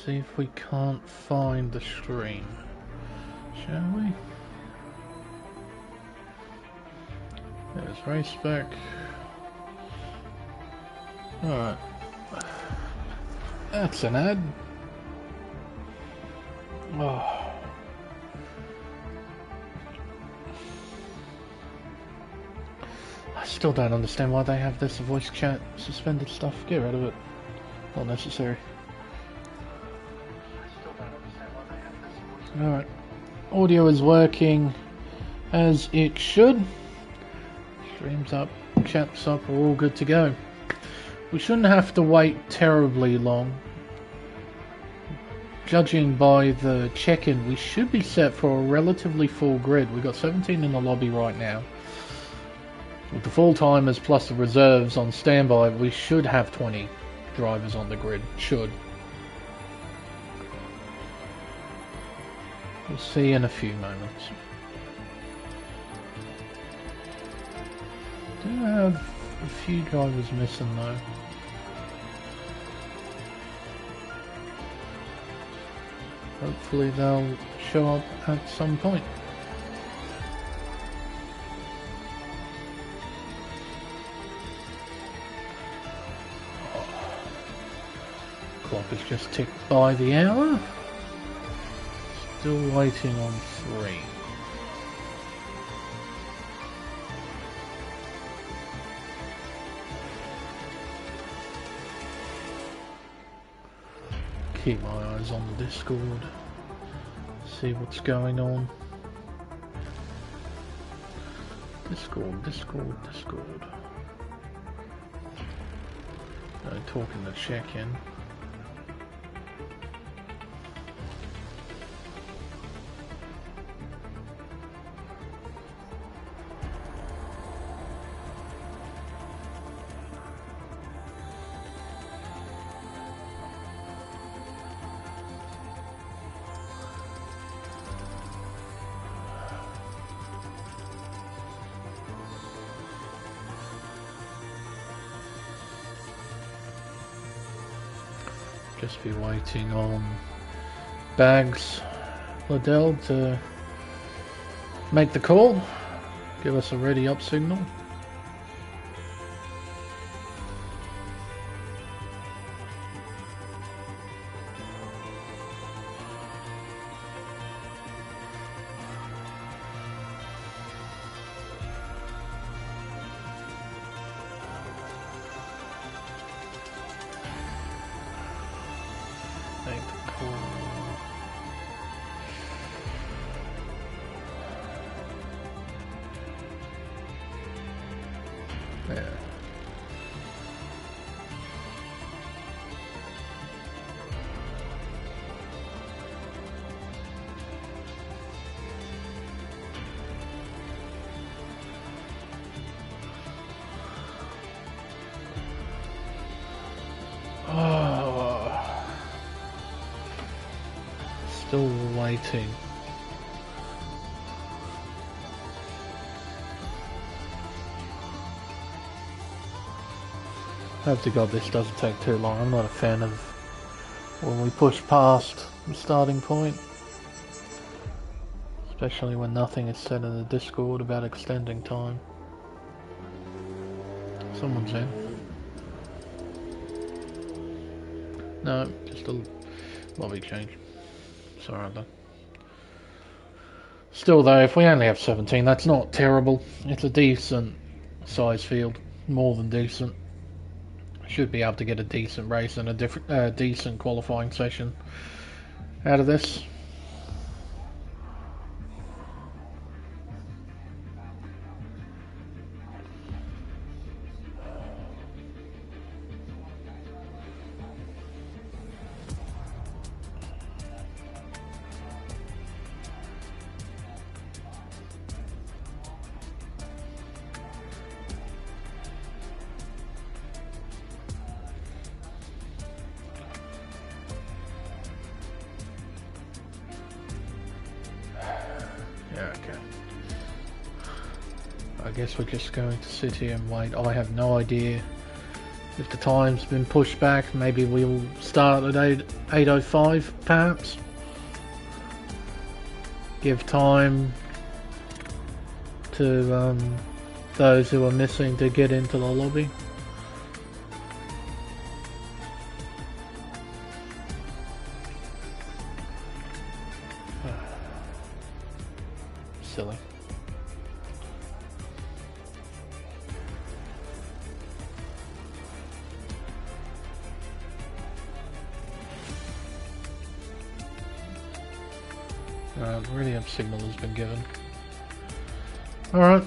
See if we can't find the stream, shall we? There's Race Spec. Alright. That's an ad. Oh. I still don't understand why they have this voice chat suspended stuff. Get rid of it. Not necessary. Alright. Audio is working as it should. Streams up, chat's up, we're all good to go. We shouldn't have to wait terribly long. Judging by the check-in, we should be set for a relatively full grid. We've got 17 in the lobby right now. With the full-timers plus the reserves on standby, we should have 20 drivers on the grid. Should. We'll see in a few moments. Do have a few drivers missing though. Hopefully they'll show up at some point. Clock has just ticked by the hour. Still waiting on 3. Keep my eyes on the Discord. See what's going on. Discord. Talking to check-in. Just be waiting on Bags Liddell to make the call, give us a ready up signal. Still waiting. Hope to God this doesn't take too long. I'm not a fan of when we push past the starting point. Especially when nothing is said in the Discord about extending time. Someone's in. No, just a lobby change. Sorry about that. Still though, if we only have 17, that's not terrible. It's a decent size field. More than decent. Should be able to get a decent race and a decent qualifying session out of this. I guess we're just going to sit here and wait. I have no idea If the time's been pushed back, maybe we'll start at 8:05 perhaps. Give time to those who are missing to get into the lobby. Silly. Brilliant signal has been given. Alright.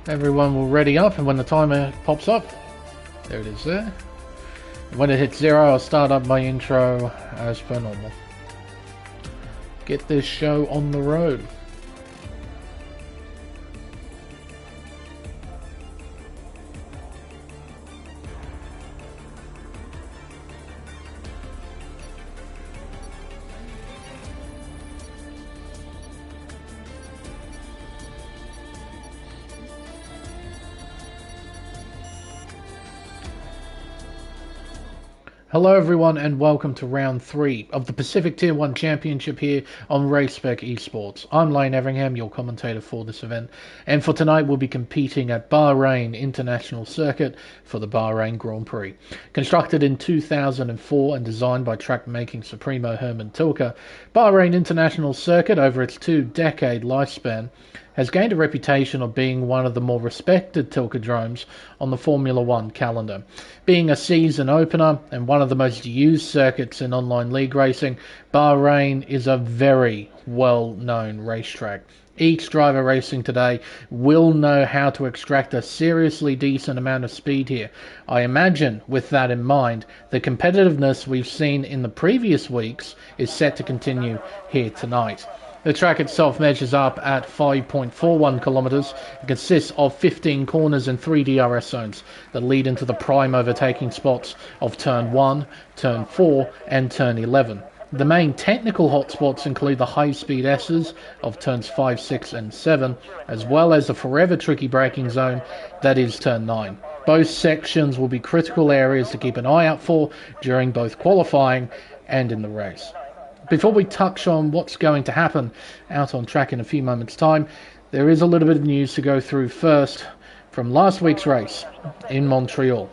Everyone will ready up, and when the timer pops up, there it is there. When it hits 0, I'll start up my intro as per normal. Get this show on the road. Hello everyone and welcome to round 3 of the Pacific Tier 1 Championship here on Race Spec Esports. I'm Lane Everingham, your commentator for this event, and for tonight we'll be competing at Bahrain International Circuit for the Bahrain Grand Prix. Constructed in 2004 and designed by track-making Supremo Herman Tilke, Bahrain International Circuit, over its 2-decade lifespan, has gained a reputation of being one of the more respected Tilkedromes on the Formula 1 calendar. Being a season opener and one of the most used circuits in online league racing, Bahrain is a very well-known racetrack. Each driver racing today will know how to extract a seriously decent amount of speed here. I imagine, with that in mind, the competitiveness we've seen in the previous weeks is set to continue here tonight. The track itself measures up at 5.41 kilometres. It consists of 15 corners and 3 DRS zones that lead into the prime overtaking spots of Turn 1, Turn 4 and Turn 11. The main technical hotspots include the high-speed S's of Turns 5, 6 and 7, as well as the forever tricky braking zone that is Turn 9. Both sections will be critical areas to keep an eye out for during both qualifying and in the race. Before we touch on what's going to happen out on track in a few moments' time, there is a little bit of news to go through first from last week's race in Montreal.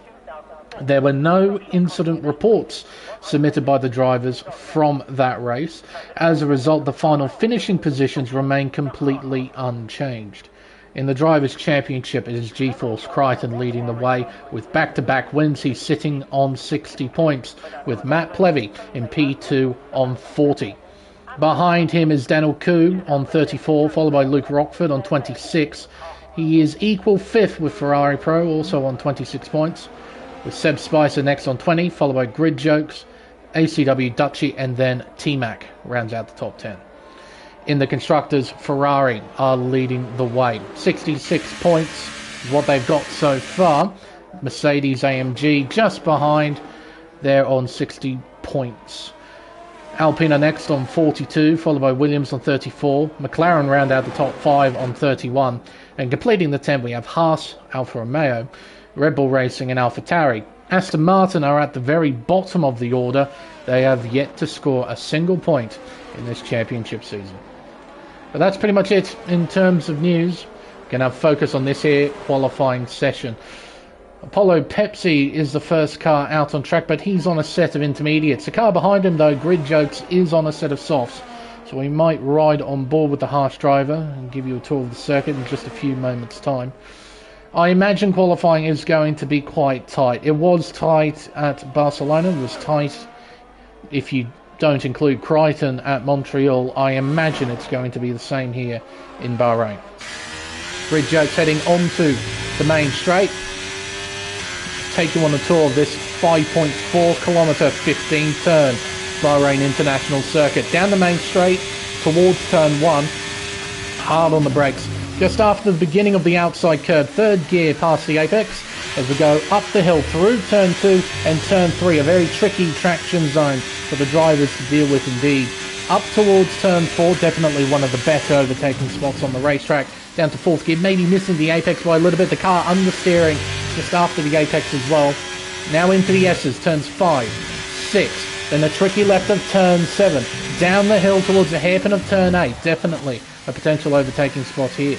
There were no incident reports submitted by the drivers from that race. As a result, the final finishing positions remain completely unchanged. In the Drivers' Championship, it is G-Force Crichton leading the way with back-to-back wins. He's sitting on 60 points, with Matt Plevy in P2 on 40. Behind him is Daniel Koo on 34, followed by Luke Rockford on 26. He is equal fifth with Ferrari Pro, also on 26 points, with Seb Spicer next on 20, followed by Grid Jokes, ACW Dutchy, and then T-Mac rounds out the top 10. In the Constructors, Ferrari are leading the way. 66 points is what they've got so far. Mercedes AMG just behind. They're on 60 points. Alpine are next on 42, followed by Williams on 34. McLaren round out the top 5 on 31. And completing the 10, we have Haas, Alfa Romeo, Red Bull Racing and AlphaTauri. Aston Martin are at the very bottom of the order. They have yet to score a single point in this championship season. But that's pretty much it in terms of news. We're going to focus on this here qualifying session. Apollo Pepsi is the first car out on track, but he's on a set of intermediates. The car behind him, though, Grid Jokes, is on a set of softs. So we might ride on board with the harsh driver and give you a tour of the circuit in just a few moments' time. I imagine qualifying is going to be quite tight. It was tight at Barcelona. It was tight if you don't include Crichton at Montreal. I imagine it's going to be the same here in Bahrain. Grid Jokes heading onto the main straight. Take you on a tour of this 5.4 kilometre 15 turn Bahrain International Circuit. Down the main straight towards turn 1. Hard on the brakes. Just after the beginning of the outside curve, third gear past the apex as we go up the hill through turn 2 and turn 3. A very tricky traction zone for the drivers to deal with indeed. Up towards turn 4, definitely one of the better overtaking spots on the racetrack. down to 4th gear, maybe missing the apex by a little bit. The car understeering just after the apex as well. Now into the S's, turns 5, 6, then a tricky left of turn 7, down the hill towards the hairpin of turn 8, definitely a potential overtaking spot here.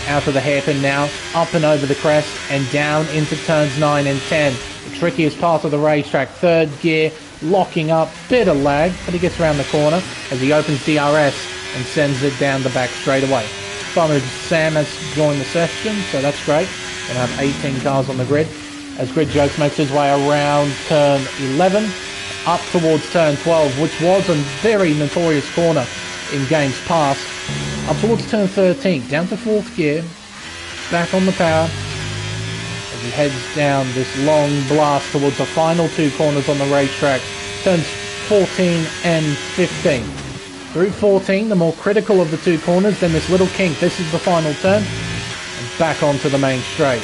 Out of the hairpin now, up and over the crest, and down into turns 9 and 10. The trickiest part of the racetrack, 3rd gear, locking up, bit of lag, but he gets around the corner as he opens DRS and sends it down the back straight away. Farmer Sam has joined the session, so that's great. Gonna have 18 cars on the grid. As Grid Jokes makes his way around turn 11, up towards turn 12, which was a very notorious corner in games past. Up towards turn 13, down to 4th gear, back on the power, as he heads down this long blast towards the final 2 corners on the racetrack, turns 14 and 15. Through 14, the more critical of the 2 corners, then this little kink, this is the final turn, and back onto the main straight.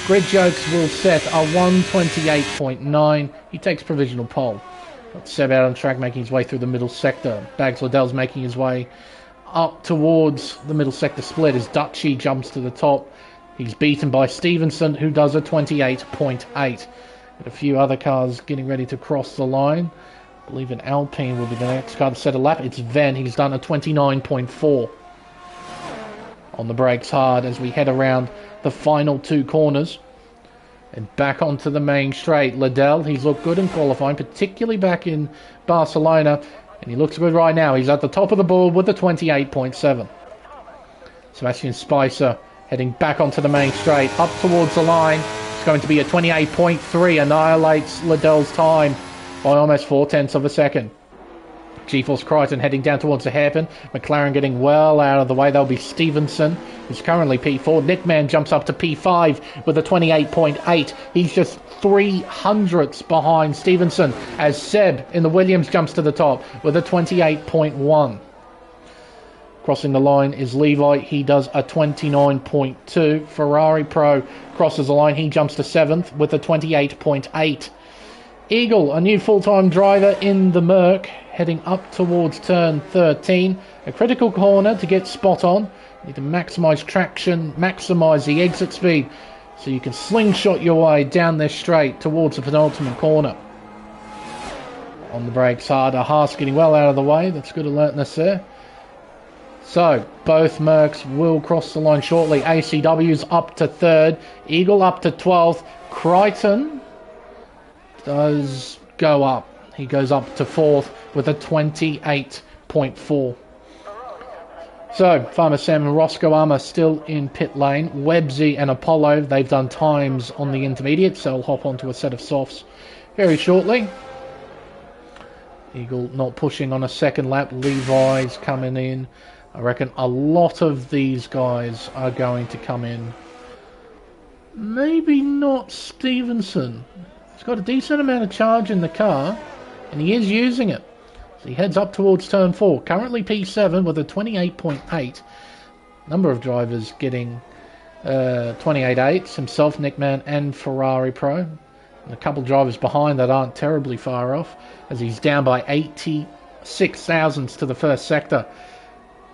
Grid Jokes will set a 128.9. He takes provisional pole. Got Seb out on track, making his way through the middle sector. Bags Liddell's making his way up towards the middle sector split as Dutchy jumps to the top. He's beaten by Stevenson, who does a 28.8. Got a few other cars getting ready to cross the line. I believe an Alpine will be the next car to set a lap. It's Ven. He's done a 29.4. On the brakes hard as we head around the final 2 corners and back onto the main straight. Liddell, he's looked good in qualifying, particularly back in Barcelona, and he looks good right now. He's at the top of the board with a 28.7. Sebastian Spicer heading back onto the main straight, up towards the line. It's going to be a 28.3, annihilates Liddell's time by almost 0.4 of a second. GeForce Crichton heading down towards the hairpin. McLaren getting well out of the way. That'll be Stevenson, who's currently P4. Nickman jumps up to P5 with a 28.8. He's just 300ths behind Stevenson as Seb in the Williams jumps to the top with a 28.1. Crossing the line is Levi. He does a 29.2. Ferrari Pro crosses the line. He jumps to 7th with a 28.8. Eagle, a new full-time driver in the Merc, heading up towards turn 13. A critical corner to get spot on. You need to maximise traction, maximise the exit speed, so you can slingshot your way down this straight towards the penultimate corner. On the brakes hard, Haas getting well out of the way. That's good alertness there. So, both Mercs will cross the line shortly. ACW's up to 3rd. Eagle up to 12th. Crichton does go up. He goes up to 4th with a 28.4. So, Farmer Sam and Roscoe Armour still in pit lane. Webbsy and Apollo, they've done times on the intermediate, so they'll hop onto a set of softs very shortly. Eagle not pushing on a second lap. Levi's coming in. I reckon a lot of these guys are going to come in. Maybe not Stevenson. He's got a decent amount of charge in the car, and he is using it. So he heads up towards turn 4. Currently P7 with a 28.8. Number of drivers getting 28.8s. Himself, Nickman, and Ferrari Pro. And a couple drivers behind that aren't terribly far off, as he's down by 86 thousandths to the first sector.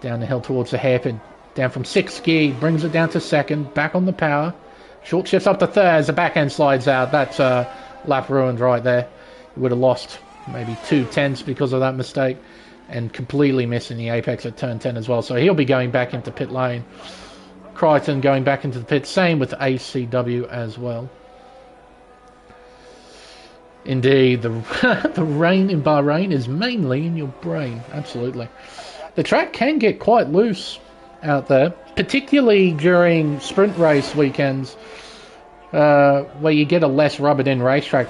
Down the hill towards the hairpin. Down from 6th gear, brings it down to 2nd. Back on the power. Short shifts up to 3rd as the backhand slides out. That's lap ruined right there. He would have lost maybe 2/10 because of that mistake, and completely missing the apex at turn 10 as well. So he'll be going back into pit lane. Crichton going back into the pit. Same with ACW as well. Indeed, the rain in Bahrain is mainly in your brain. Absolutely. The track can get quite loose out there, particularly during sprint race weekends, where you get a less rubbered-in racetrack.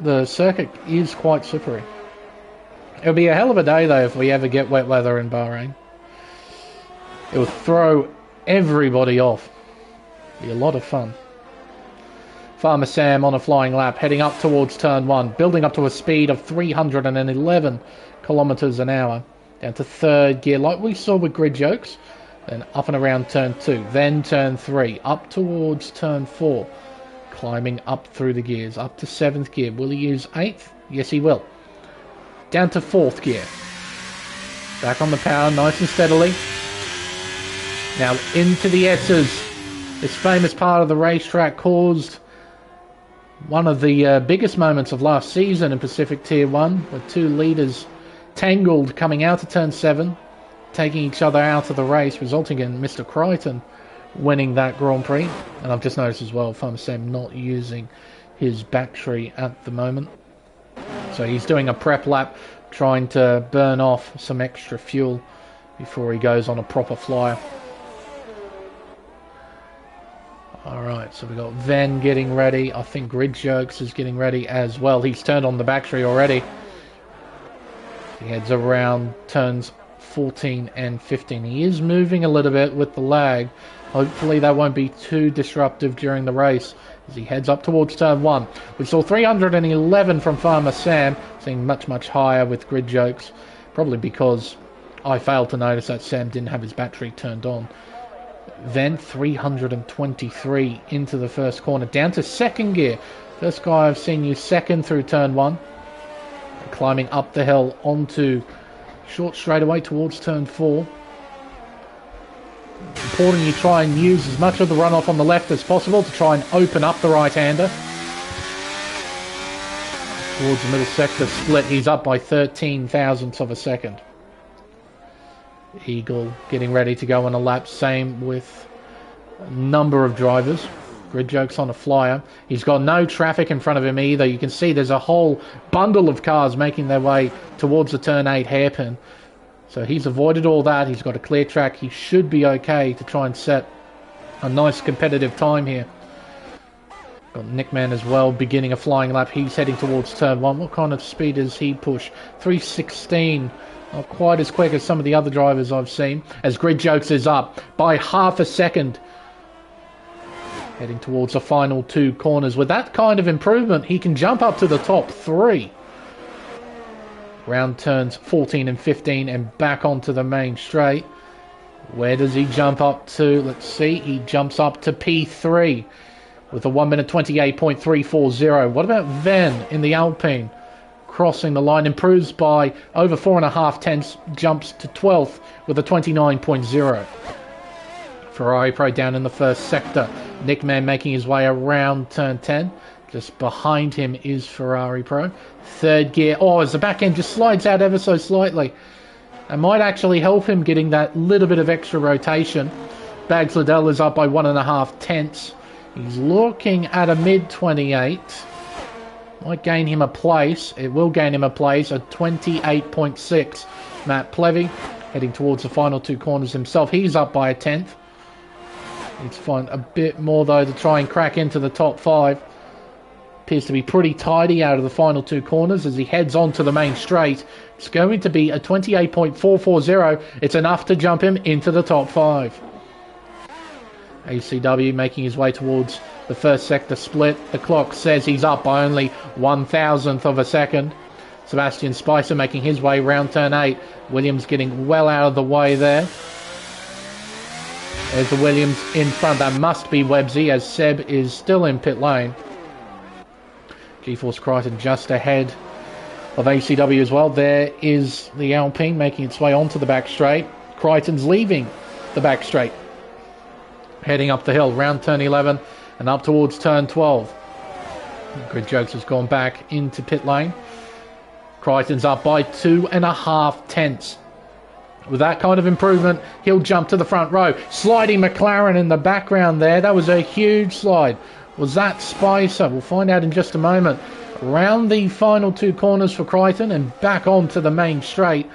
The circuit is quite slippery. It'll be a hell of a day, though, if we ever get wet weather in Bahrain. It will throw everybody off. It'll be a lot of fun. Farmer Sam on a flying lap, heading up towards turn 1, building up to a speed of 311 kilometers an hour. Down to 3rd gear, like we saw with Grid Jokes. Then up and around turn 2. Then turn 3. Up towards turn 4. Climbing up through the gears. Up to 7th gear. Will he use 8th? Yes, he will. Down to 4th gear. Back on the power, nice and steadily. Now into the S's. This famous part of the racetrack caused one of the biggest moments of last season in Pacific Tier 1, with two leaders tangled coming out of Turn 7, taking each other out of the race, resulting in Mr. Crichton winning that Grand Prix. And I've just noticed as well, Farmer Sam not using his battery at the moment. So he's doing a prep lap, trying to burn off some extra fuel before he goes on a proper flyer. Alright, so we've got Ven getting ready. I think Grid Jokes is getting ready as well. He's turned on the battery already. He heads around turns 14 and 15. He is moving a little bit with the lag. Hopefully that won't be too disruptive during the race as he heads up towards turn 1. We saw 311 from Farmer Sam, seeing much higher with Grid Jokes. Probably because I failed to notice that Sam didn't have his battery turned on. Then 323 into the first corner, down to second gear. First guy I've seen use second through turn 1. Climbing up the hill onto short straightaway towards turn 4. Important you try and use as much of the runoff on the left as possible to try and open up the right-hander. Towards the middle sector split, he's up by 13 thousandths of a second. Eagle getting ready to go on a lap, same with a number of drivers. Grid Jokes on a flyer. He's got no traffic in front of him either. You can see there's a whole bundle of cars making their way towards the turn 8 hairpin. So he's avoided all that. He's got a clear track. He should be okay to try and set a nice competitive time here. Got Nickman as well beginning a flying lap. He's heading towards turn 1. What kind of speed does he push? 316. Not quite as quick as some of the other drivers I've seen, as Grid Jokes is up by half a second. Heading towards the final 2 corners. With that kind of improvement, he can jump up to the top 3. Round turns 14 and 15 and back onto the main straight. Where does he jump up to? Let's see. He jumps up to P3 with a 1 minute 28.340. What about Ven in the Alpine? Crossing the line, improves by over 4.5 tenths, jumps to 12th with a 29.0. Ferrari Pro down in the first sector. Nickman making his way around turn 10. Just behind him is Ferrari Pro. Third gear. Oh, as the back end just slides out ever so slightly. That might actually help him getting that little bit of extra rotation. Bags Liddell is up by 1.5 tenths. He's looking at a mid 28. Might gain him a place. It will gain him a place. A 28.6. Matt Plevy heading towards the final 2 corners himself. He's up by a tenth. Needs to find a bit more though to try and crack into the top 5. Appears to be pretty tidy out of the final 2 corners as he heads on to the main straight. It's going to be a 28.440. It's enough to jump him into the top 5. ACW making his way towards the first sector split. The clock says he's up by only 1,000th of a second. Sebastian Spicer making his way round turn 8. Williams getting well out of the way there. There's the Williams in front. That must be Websy as Seb is still in pit lane. GeForce Crichton just ahead of ACW as well. There is the Alpine making its way onto the back straight. Crichton's leaving the back straight. Heading up the hill, round turn 11 and up towards turn 12. Grid Jokes has gone back into pit lane. Crichton's up by 2.5 tenths. With that kind of improvement, he'll jump to the front row. Sliding McLaren in the background there. That was a huge slide. Was that Spicer? We'll find out in just a moment. Around the final 2 corners for Crichton and back onto the main straight.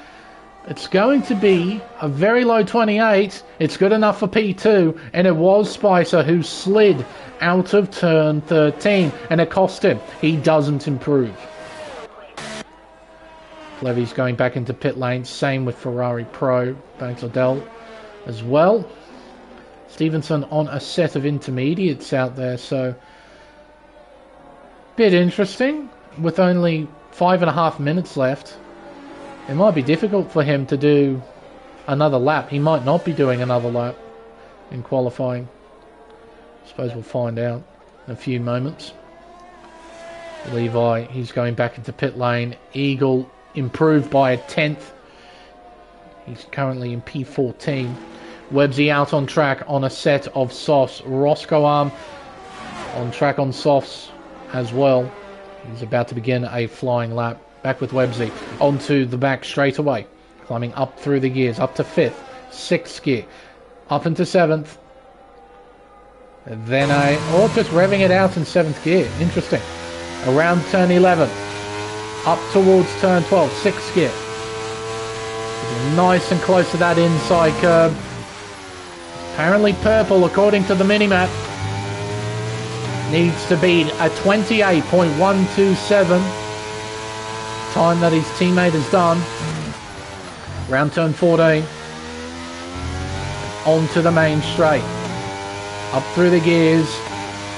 It's going to be a very low 28. It's good enough for P2. And it was Spicer who slid out of turn 13. And it cost him. He doesn't improve. Levy's going back into pit lane. Same with Ferrari Pro. Banks Liddell as well. Stevenson on a set of intermediates out there. So, bit interesting. With only 5.5 minutes left. It might be difficult for him to do another lap. He might not be doing another lap in qualifying. I suppose we'll find out in a few moments. Levi, he's going back into pit lane. Eagle improved by a tenth. He's currently in P14. Websy out on track on a set of softs. Roscoe Arm on track on softs as well. He's about to begin a flying lap. Back with Websy. Onto the back straight away. Climbing up through the gears. Up to 5th. 6th gear. Up into 7th. And then just revving it out in 7th gear. Interesting. Around turn 11. Up towards turn 12. 6th gear. Nice and close to that inside curb. Apparently purple according to the minimap. Needs to beat a 28.127 time that his teammate has done. Round turn 14. Onto the main straight. Up through the gears.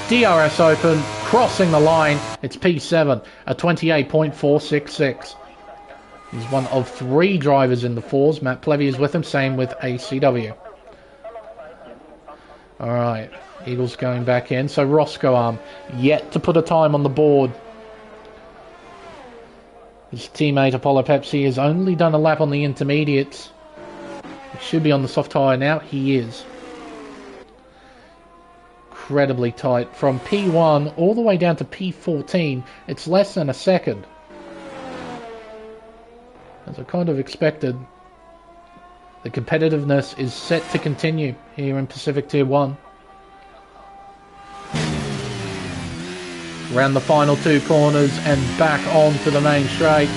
DRS open. Crossing the line. It's P7. A 28.466. He's one of 3 drivers in the 4s. Matt Plevy is with him. Same with ACW. Alright. Eagles going back in. So Roscoe Arm yet to put a time on the board. His teammate Apollo Pepsi has only done a lap on the intermediates. He should be on the soft tyre now. He is. Incredibly tight. From P1 all the way down to P14, it's less than a second. As I kind of expected, the competitiveness is set to continue here in Pacific Tier 1. Around the final 2 corners and back onto the main straight.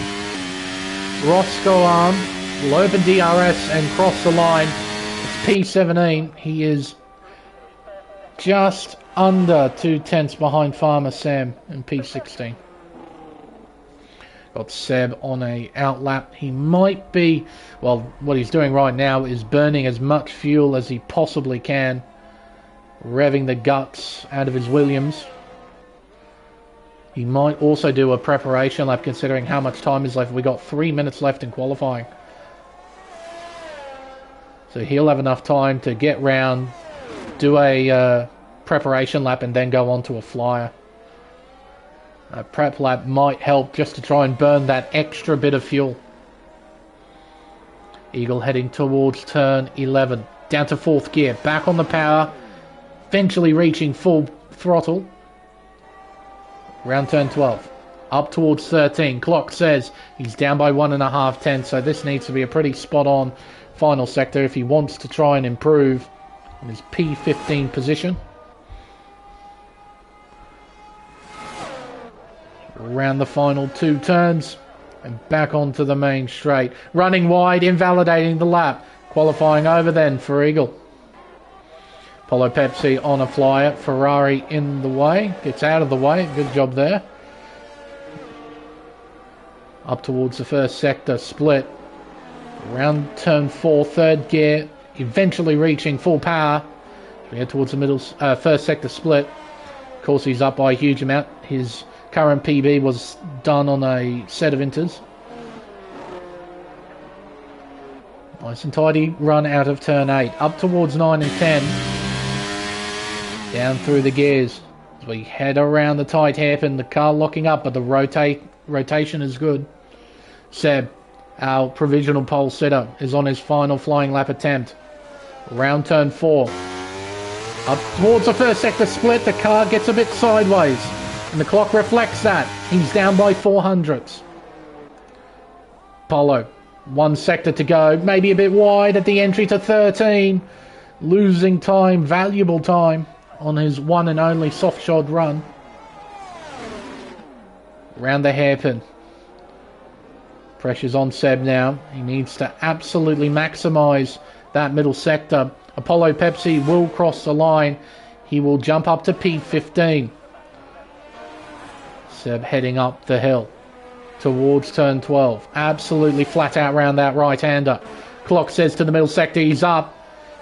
Roscoe Arm will open DRS and cross the line. It's P17. He is just under 2 tenths behind Farmer Sam in P16. Got Seb on a outlap. He might be, well, what he's doing right now is burning as much fuel as he possibly can. Revving the guts out of his Williams. He might also do a preparation lap considering how much time is left. We got 3 minutes left in qualifying. So he'll have enough time to get round, do a preparation lap and then go on to a flyer. A prep lap might help just to try and burn that extra bit of fuel. Eagle heading towards turn 11. Down to 4th gear. Back on the power. Eventually reaching full throttle. Round turn 12. Up towards 13. Clock says he's down by 1.5 tenths. So this needs to be a pretty spot on final sector if he wants to try and improve on his P15 position. Around the final 2 turns and back onto the main straight. Running wide, invalidating the lap. Qualifying over then for Eagle. Apollo Pepsi on a flyer. Ferrari in the way. Gets out of the way. Good job there. Up towards the first sector split. Around turn 4, 3rd gear. Eventually reaching full power. We head towards the middle first sector split. Of course he's up by a huge amount. His current PB was done on a set of inters. Nice and tidy run out of turn 8. Up towards 9 and 10. Down through the gears. As we head around the tight hairpin. The car locking up, but the rotation is good. Seb, our provisional pole sitter, is on his final flying lap attempt. Around turn 4. Up towards the first sector split. The car gets a bit sideways. And the clock reflects that. He's down by 400ths. Polo. 1 sector to go. Maybe a bit wide at the entry to 13. Losing time. Valuable time on his one and only soft shod run. Around the hairpin. Pressure's on Seb now. He needs to absolutely maximise that middle sector. Apollo Pepsi will cross the line. He will jump up to P15. Seb heading up the hill towards turn 12. Absolutely flat out round that right-hander. Clock says to the middle sector he's up.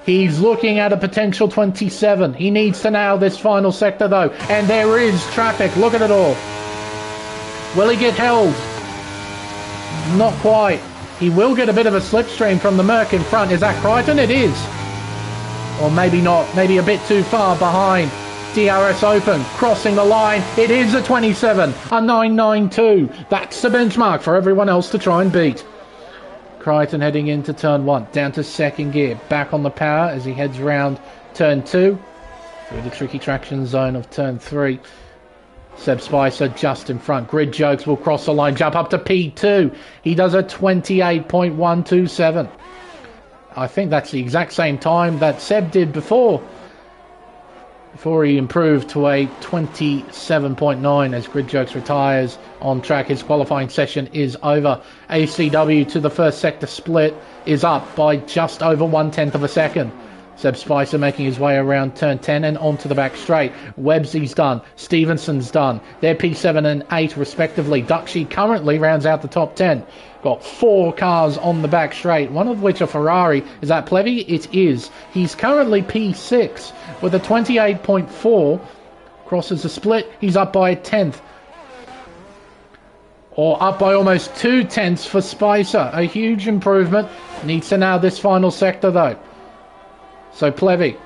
He's looking at a potential 27. He needs to nail this final sector though. And there is traffic. Look at it all. Will he get held? Not quite. He will get a bit of a slipstream from the Merc in front. Is that Crichton? It is. Or maybe not. Maybe a bit too far behind. DRS open, crossing the line. It is a 27, a 992. That's the benchmark for everyone else to try and beat. Crichton heading into turn 1, down to second gear, back on the power as he heads round turn 2, through the tricky traction zone of turn 3. Seb Spicer just in front. Grid Jokes will cross the line, jump up to P2. He does a 28.127. I think that's the exact same time that Seb did before he improved to a 27.9 as Grid Jokes retires on track. His qualifying session is over. ACW to the first sector split is up by just over 1/10 of a second. Seb Spicer making his way around turn 10 and onto the back straight. Webbsy's done. Stevenson's done. They're P7 and 8 respectively. Duckshy currently rounds out the top 10. Got 4 cars on the back straight, one of which a Ferrari. Is that Plevy? It is. He's currently P6 with a 28.4. Crosses the split. He's up by a 10th. Or up by almost 2/10 for Spicer. A huge improvement. Needs to nail this final sector though. So Plevy,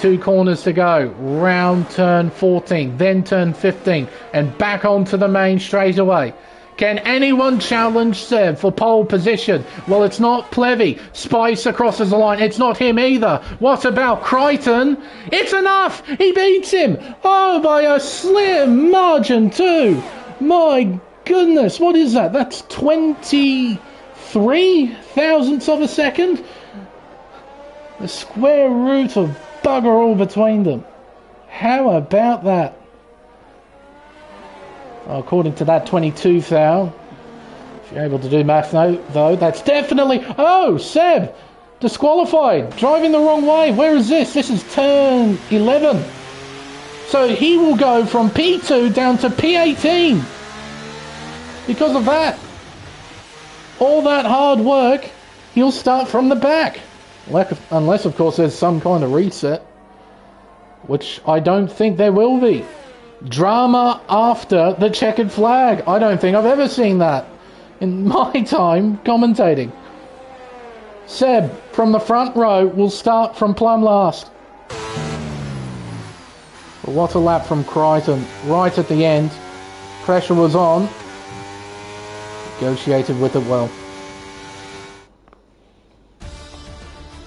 2 corners to go, round turn 14, then turn 15, and back onto the main straight away. Can anyone challenge Seb for pole position? Well, it's not Plevy. Spicer crosses the line. It's not him either. What about Crichton? It's enough! He beats him! Oh, by a slim margin too! My goodness, what is that? That's 23 thousandths of a second? The square root of bugger all between them. How about that? Well, according to that 22 thou, if you're able to do math though, that's definitely... Oh, Seb! Disqualified! Driving the wrong way! Where is this? This is turn 11. So he will go from P2 down to P18. Because of that. All that hard work, he'll start from the back. Unless, of course, there's some kind of reset. Which I don't think there will be. Drama after the checkered flag. I don't think I've ever seen that in my time commentating. Seb, from the front row, will start from plumb last. But what a lap from Crichton. Right at the end. Pressure was on. Negotiated with it well.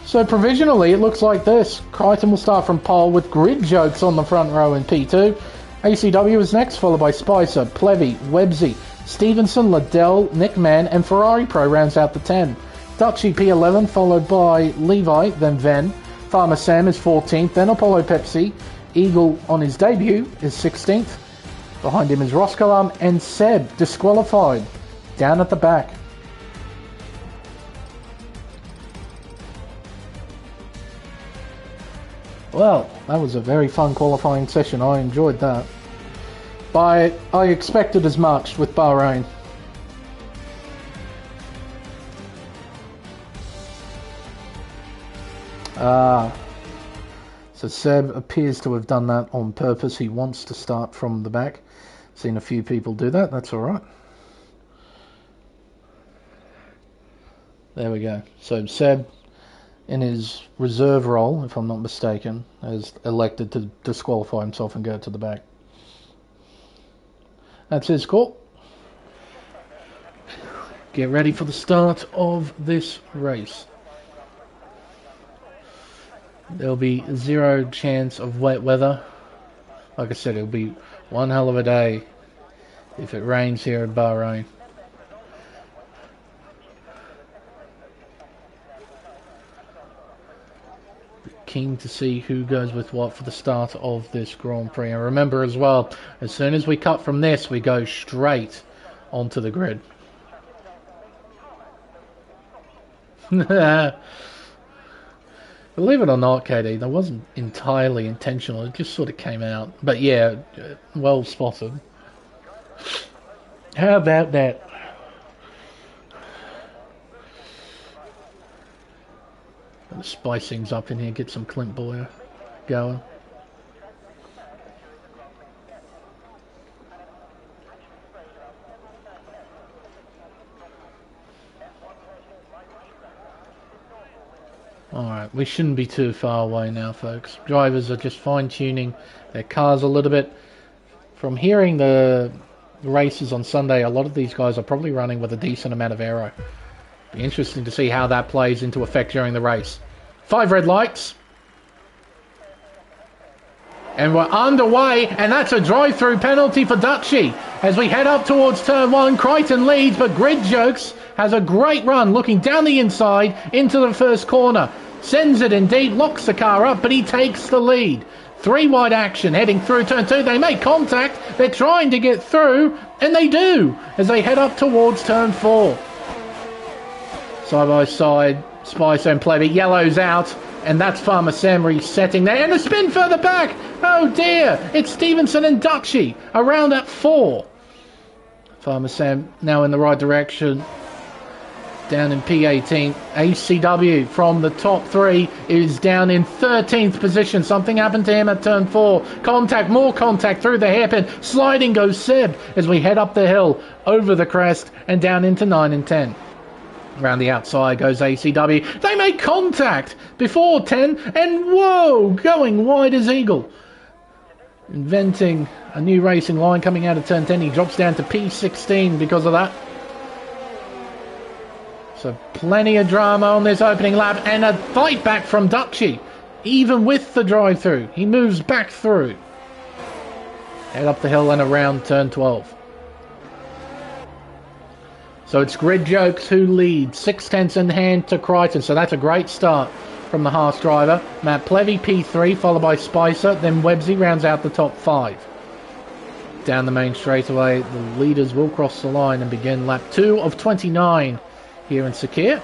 So provisionally, it looks like this. Crichton will start from pole with Grid Jokes on the front row in P2. ACW is next, followed by Spicer, Plevy, Webbsy, Stevenson, Liddell, Nick Mann, and Ferrari Pro rounds out the 10. Dutchy P11, followed by Levi, then Ven. Farmer Sam is 14th, then Apollo Pepsi. Eagle on his debut is 16th. Behind him is Roscoe and Seb, disqualified, down at the back. Well, that was a very fun qualifying session. I enjoyed that. But I expected as much with Bahrain. So Seb appears to have done that on purpose. He wants to start from the back. Seen a few people do that. That's alright. There we go. So Seb, in his reserve role, if I'm not mistaken, has elected to disqualify himself and go to the back. That's his call. Get ready for the start of this race. There'll be 0 chance of wet weather. Like I said, it'll be one hell of a day if it rains here in Bahrain. Keen to see who goes with what for the start of this Grand Prix. And remember as well, as soon as we cut from this, we go straight onto the grid. Believe it or not, KD, that wasn't entirely intentional. It just sort of came out. But yeah, well spotted. How about that? Gotta spice things up in here, get some Clint Boyer going. Alright, we shouldn't be too far away now, folks. Drivers are just fine-tuning their cars a little bit. From hearing the races on Sunday, a lot of these guys are probably running with a decent amount of aero. Be interesting to see how that plays into effect during the race. 5 red lights. And we're underway, and that's a drive-through penalty for Dutchy. As we head up towards turn 1, Crichton leads, but Grid Jokes has a great run, looking down the inside into the first corner. Sends it indeed, locks the car up, but he takes the lead. 3 wide action heading through turn 2. They make contact. They're trying to get through, and they do, as they head up towards turn 4. Side by side, Spicer and Plebby. Yellow's out, and that's Farmer Sam resetting there. And a spin further back. Oh dear, it's Stevenson and Dutchy around at 4. Farmer Sam now in the right direction. Down in P18. ACW from the top 3 is down in 13th position. Something happened to him at turn 4. Contact, more contact through the hairpin. Sliding goes Seb as we head up the hill, over the crest, and down into 9 and 10. Around the outside goes ACW. They make contact before 10, and whoa, going wide as Eagle. Inventing a new racing line coming out of turn 10. He drops down to P16 because of that. So plenty of drama on this opening lap, and a fight back from Dutchy. Even with the drive-through, he moves back through. Head up the hill and around turn 12. So it's Grid Jokes who leads, 6/10 in hand to Crichton. So that's a great start from the Haas driver. Matt Plevy P3, followed by Spicer. Then Webbsy rounds out the top 5. Down the main straightaway, the leaders will cross the line and begin lap 2 of 29 here in Sakir.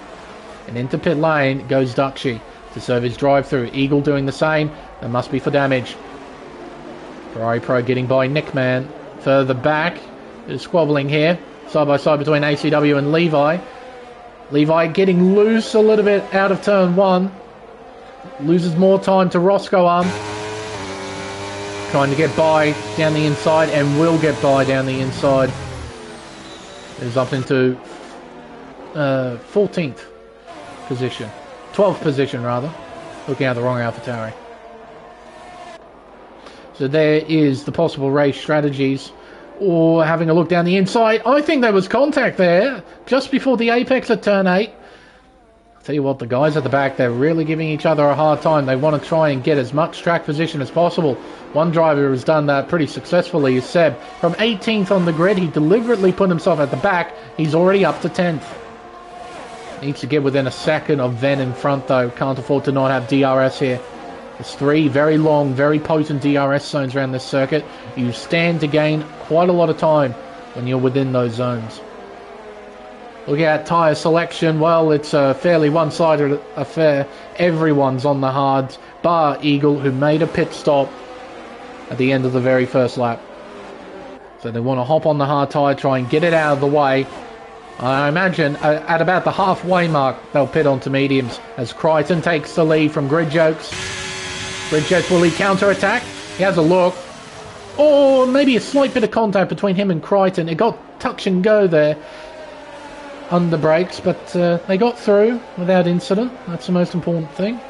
And into pit lane goes Dutchy to serve his drive-through. Eagle doing the same. That must be for damage. Ferrari Pro getting by Nickman. Further back, there's squabbling here. Side by side between ACW and Levi. Levi getting loose a little bit out of turn 1. Loses more time to Roscoe Arm. Trying to get by down the inside, and will get by down the inside. Is up into 14th position. 12th position rather. Looking at the wrong AlphaTauri. So there is the possible race strategies. Or having a look down the inside. I think there was contact there just before the apex at turn 8. I'll tell you what, the guys at the back, they're really giving each other a hard time. They want to try and get as much track position as possible. One driver has done that pretty successfully is Seb. From 18th on the grid, he deliberately put himself at the back. He's already up to 10th. Needs to get within a second of Ven in front though. Can't afford to not have DRS here. There's 3 very long, very potent DRS zones around this circuit. You stand to gain quite a lot of time when you're within those zones. Look at tyre selection. Well, it's a fairly one-sided affair. Everyone's on the hards, bar Eagle, who made a pit stop at the end of the very first lap. So they want to hop on the hard tyre, try and get it out of the way. I imagine at about the halfway mark, they'll pit onto mediums as Crichton takes the lead from Grid Jokes. Grid Jokes, will he counter-attack? He has a look. Or maybe a slight bit of contact between him and Crichton. It got touch and go there under brakes, but they got through without incident. That's the most important thing.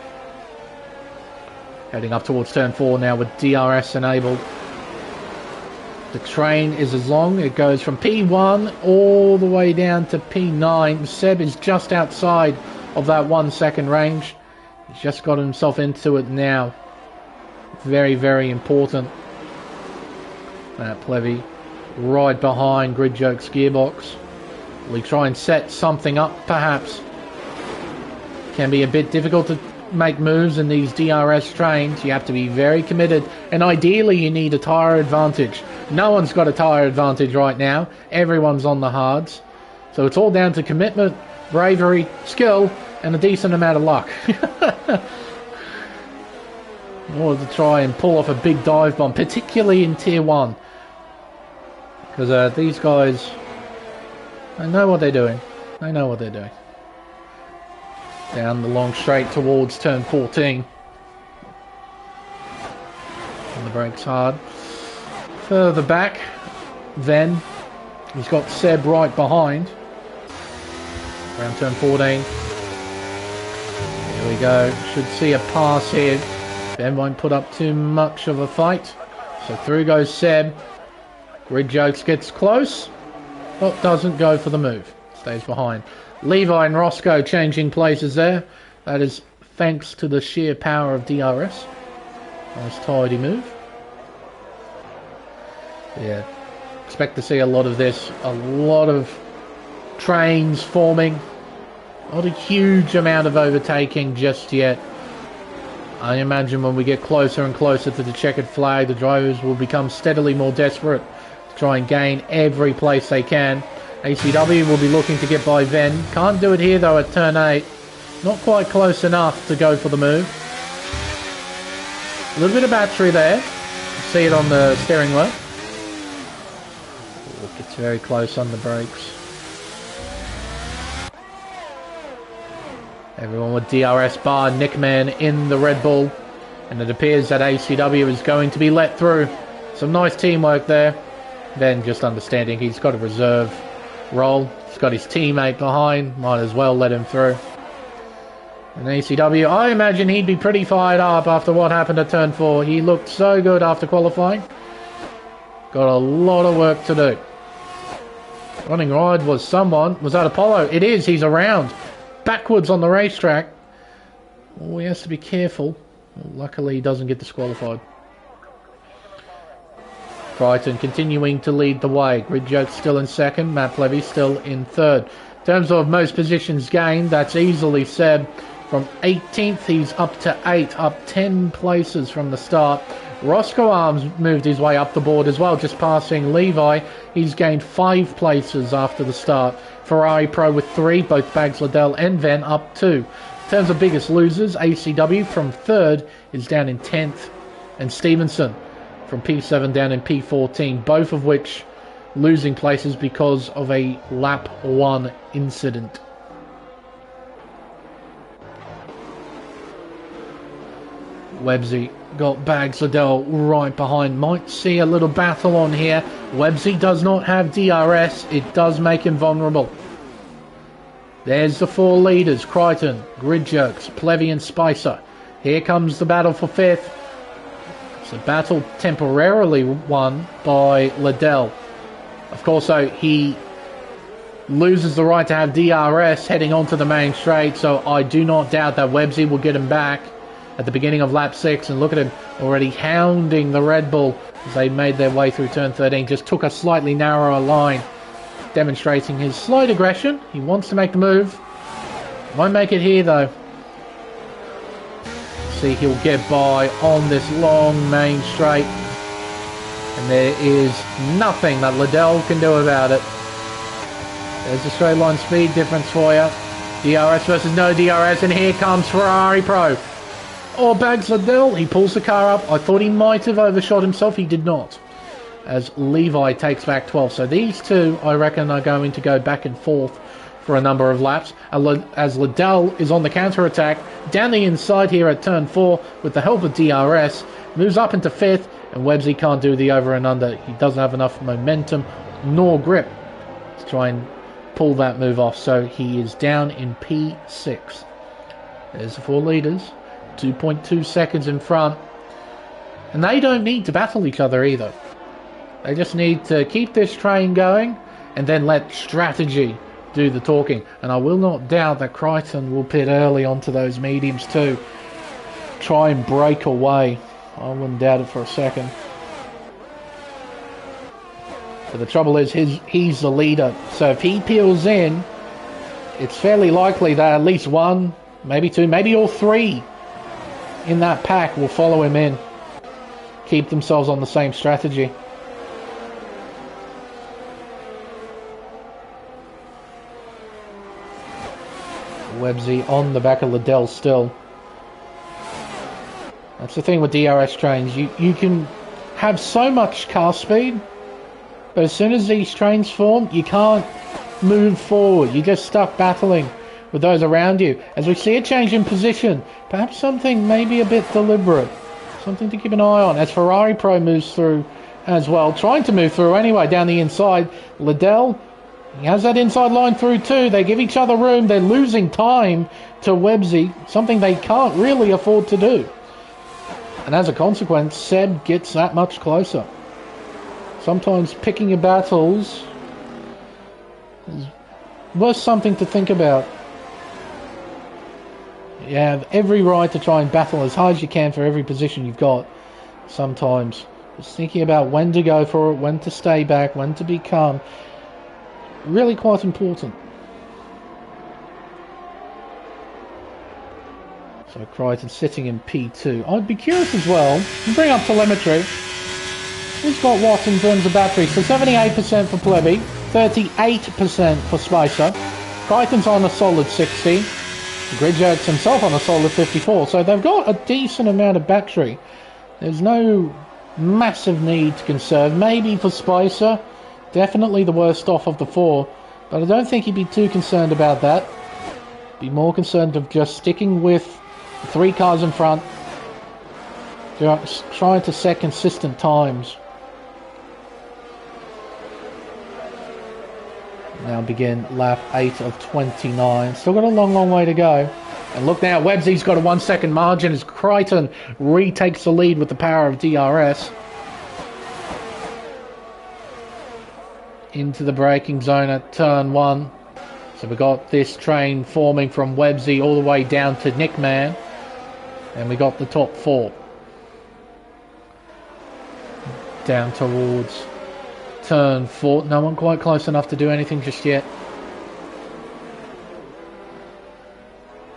Heading up towards turn 4 now with DRS enabled. The train is as long. It goes from P1 all the way down to P9. Seb is just outside of that 1 second range. He's just got himself into it now. Very, very important. Matt Plevy right behind Grid Jokes gearbox. Will he try and set something up perhaps? Can be a bit difficult to make moves in these DRS trains. You have to be very committed, and ideally you need a tyre advantage. No one's got a tyre advantage right now. Everyone's on the hards. So it's all down to commitment, bravery, skill, and a decent amount of luck. In order to try and pull off a big dive bomb, particularly in Tier 1. Because these guys, they know what they're doing. They know what they're doing. Down the long straight towards turn 14. And the brakes hard. Further back, then he's got Seb right behind. Around turn 14. Here we go. Should see a pass here. Ben won't put up too much of a fight. So through goes Seb. Grid Jokes gets close, but doesn't go for the move. stays behind. Levi and Roscoe changing places there. That is thanks to the sheer power of DRS. Nice tidy move. Yeah, expect to see a lot of this. A lot of trains forming. Not a huge amount of overtaking just yet. I imagine when we get closer and closer to the checkered flag, the drivers will become steadily more desperate to try and gain every place they can. ACW will be looking to get by Ven. Can't do it here though at turn 8. Not quite close enough to go for the move. A little bit of battery there. See it on the steering wheel. Oh, gets very close on the brakes. Everyone with DRS bar, Nickman in the Red Bull. And it appears that ACW is going to be let through. Some nice teamwork there. Then just understanding he's got a reserve role. He's got his teammate behind. Might as well let him through. And ACW, I imagine he'd be pretty fired up after what happened at turn 4. He looked so good after qualifying. Got a lot of work to do. Running ride was someone. Was that Apollo? It is. He's around. Backwards on the racetrack. Oh, he has to be careful. Well, luckily he doesn't get disqualified. Crichton continuing to lead the way. Gridjoke still in second. Matt Levy still in third. In terms of most positions gained, that's easily Seb. From 18th, he's up to 8, up 10 places from the start. Roscoe Arms moved his way up the board as well, just passing Levi. He's gained 5 places after the start. Ferrari Pro with 3, both Bags, Liddell and Ven up 2. In terms of biggest losers, ACW from 3rd is down in 10th. And Stevenson from P7 down in P14, both of which losing places because of a lap 1 incident. Websy got Bags Liddell right behind. Might see a little battle on here. Websy does not have DRS. It does make him vulnerable. There's the 4 leaders. Crichton, Gridjerks, Plevy and Spicer. Here comes the battle for 5th. It's a battle temporarily won by Liddell. Of course, though, he loses the right to have DRS heading onto the main straight, so I do not doubt that Websy will get him back at the beginning of lap 6, and look at him already hounding the Red Bull as they made their way through turn 13. Just took a slightly narrower line, demonstrating his slight aggression. He wants to make the move. Won't make it here though. See, he'll get by on this long main straight, and there is nothing that Liddell can do about it. There's the straight line speed difference for you. DRS versus no DRS, and here comes Ferrari Pro. Or Bags Liddell, he pulls the car up. I thought he might have overshot himself. He did not. As Levi takes back 12. So these two, I reckon, are going to go back and forth for a number of laps. As Liddell is on the counter-attack, down the inside here at turn 4, with the help of DRS, moves up into 5th, and Websy can't do the over and under. He doesn't have enough momentum nor grip to try and pull that move off. So he is down in P6. There's the 4 leaders. 2.2 seconds in front, and they don't need to battle each other either. They just need to keep this train going and then let strategy do the talking. And I will not doubt that Crichton will pit early onto those mediums too, try and break away. I wouldn't doubt it for a second. But the trouble is he's the leader, so if he peels in, it's fairly likely that at least 1, maybe 2, maybe all 3 in that pack will follow him in, keep themselves on the same strategy. Websy on the back of Liddell still. That's the thing with DRS trains. You can have so much car speed, but as soon as these trains form, you can't move forward. You're just stuck battling with those around you. As we see a change in position, perhaps something maybe a bit deliberate, something to keep an eye on as Ferrari Pro moves through as well, trying to move through anyway down the inside. Liddell, he has that inside line through too. They give each other room. They're losing time to Websy, something they can't really afford to do, and as a consequence Seb gets that much closer. Sometimes picking your battles is worth something to think about. You have every right to try and battle as hard as you can for every position you've got. Sometimes just thinking about when to go for it, when to stay back, when to be calm, really quite important. So Crichton sitting in P2. I'd be curious as well, bring up telemetry. He's got what in terms of battery? So 78% for Plebby, 38% for Spicer. Crichton's on a solid 60. Gridjerk's himself on a solid 54. So they've got a decent amount of battery. There's no massive need to conserve. Maybe for Spicer, definitely the worst off of the four. But I don't think he'd be too concerned about that. Be more concerned of just sticking with the 3 cars in front. Trying to set consistent times. Now begin lap 8 of 29. Still got a long way to go. And look now, Websy's got a 1 second margin as Crichton retakes the lead with the power of DRS. Into the braking zone at turn 1. So we've got this train forming from Websy all the way down to Nickman. And we got the top 4. Down towards turn 4. No one quite close enough to do anything just yet.